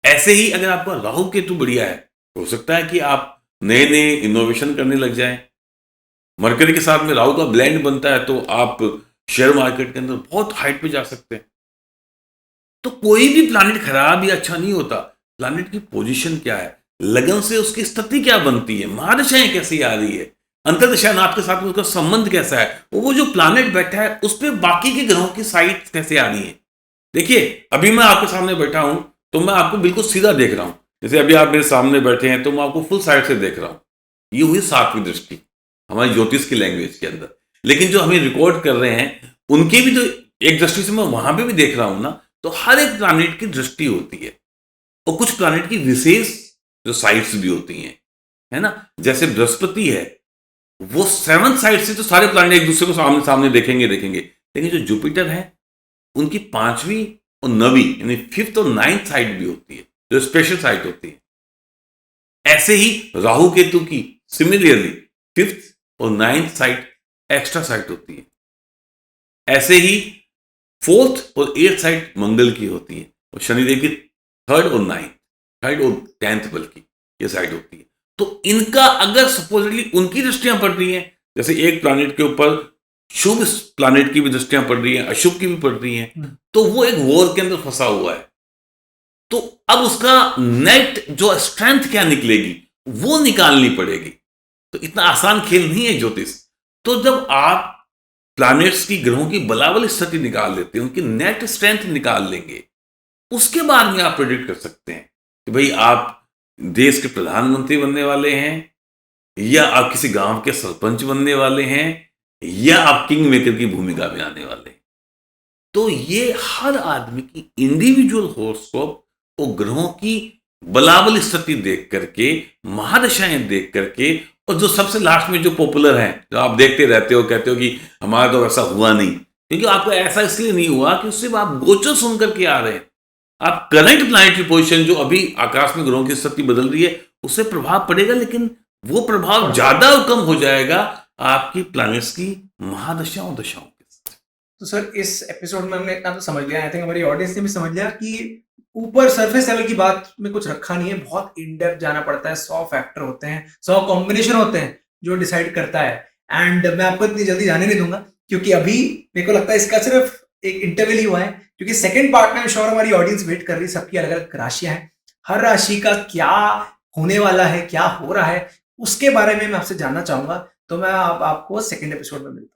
ऐसे ही अगर आपका राहु केतु बढ़िया है हो सकता है कि आप नए नए इनोवेशन करने लग जाएं। मरकरी के साथ में राहु का ब्लेंड बनता है तो आप शेयर मार्केट के अंदर बहुत हाइट पे जा सकते हैं। तो कोई भी प्लैनेट खराब या अच्छा नहीं होता, प्लैनेट की पोजीशन क्या है, लगन से उसकी स्थिति क्या बनती है, महादशाएं कैसी आ रही है, अंतर्दशा नाथ के साथ में उसका संबंध कैसा है, वो जो प्लैनेट बैठा है उस पर बाकी के ग्रहों की साइड कैसे आ रही है। देखिए अभी मैं आपके सामने बैठा हूं तो मैं आपको बिल्कुल सीधा देख रहा हूं, जैसे अभी आप मेरे सामने बैठे हैं तो मैं आपको फुल साइड से देख रहा हूं। ये हुई सातवीं दृष्टि हमारी ज्योतिष की लैंग्वेज के अंदर। लेकिन जो हमें रिकॉर्ड कर रहे हैं उनकी भी तो एक दृष्टि से मैं वहां पे भी देख रहा हूं ना, तो हर एक प्लैनेट की दृष्टि होती है और कुछ प्लैनेट की विशेष जो साइड्स भी होती हैं, है ना। जैसे बृहस्पति है वो 7th साइड से तो सारे प्लैनेट एक दूसरे को सामने सामने देखेंगे, लेकिन जो जुपिटर है उनकी 5वीं और 9वीं यानी 5th और 9th साइड भी होती है जो स्पेशल साइड होती है। ऐसे ही राहु केतु की सिमिलरली 5th और 9th साइड एक्स्ट्रा साइड होती है। ऐसे ही 4th और 8th साइड मंगल की होती है और शनिदेव की 3rd और 10th बल्कि ये साइड होती है। तो इनका अगर सपोजली उनकी दृष्टियां पड़ रही हैं, जैसे एक प्लैनेट के ऊपर शुभ प्लैनेट की भी दृष्टियां पड़ रही हैं, अशुभ की भी पड़ रही हैं, तो वो एक वॉर के अंदर फंसा हुआ है। तो अब उसका नेट जो स्ट्रेंथ क्या निकलेगी वो निकालनी पड़ेगी। तो इतना आसान खेल नहीं है ज्योतिष। तो जब आप प्लैनेट्स की ग्रहों की बलाबल स्थिति निकाल लेते हैं, उनकी नेट स्ट्रेंथ निकाल लेंगे, उसके बाद में आप प्रेडिक्ट कर सकते हैं कि भाई आप देश के प्रधानमंत्री बनने वाले हैं या आप किसी गांव के सरपंच बनने वाले हैं या आप किंग मेकर की भूमिका में आने वाले हैं। तो ये हर आदमी की इंडिविजुअल हॉरोस्कोप और ग्रहों की बलाबल स्थिति देख करके, महादशाएं देख करके, और जो सबसे लास्ट में जो पॉपुलर है जो आप देखते रहते हो, कहते हो कि हमारा तो ऐसा हुआ नहीं, क्योंकि आपको ऐसा इसलिए नहीं हुआ कि सिर्फ आप गोचर सुन करके आ रहे हैं। आप करंट प्लैनेटरी पोजीशन जो अभी आकाश में ग्रहों की स्थिति बदल रही है उससे प्रभाव पड़ेगा, लेकिन वो प्रभाव ज्यादा कम हो जाएगा आपकी प्लैनेट्स की महादशाओं दशाओं के साथ। तो सर इस एपिसोड में हमने इतना तो समझ लिया, आई थिंक हमारी ऑडियंस ने भी समझ लिया कि ऊपर सरफेस लेवल की बात में कुछ रखा नहीं है, बहुत इन डेप्थ जाना पड़ता है। 100 फैक्टर होते हैं, 100 कॉम्बिनेशन होते हैं जो डिसाइड करता है। एंड मैं आपको इतनी जल्दी जाने नहीं दूंगा क्योंकि अभी मेरे को लगता है इसका सिर्फ एक इंटरवल ही हुआ है, क्योंकि सेकंड पार्ट में श्योर हमारी ऑडियंस वेट कर रही है। सबकी अलग अलग राशियां हैं, हर राशि का क्या होने वाला है, क्या हो रहा है, उसके बारे में मैं आपसे जानना चाहूंगा। तो मैं आपको सेकंड एपिसोड में मिलता हूँ।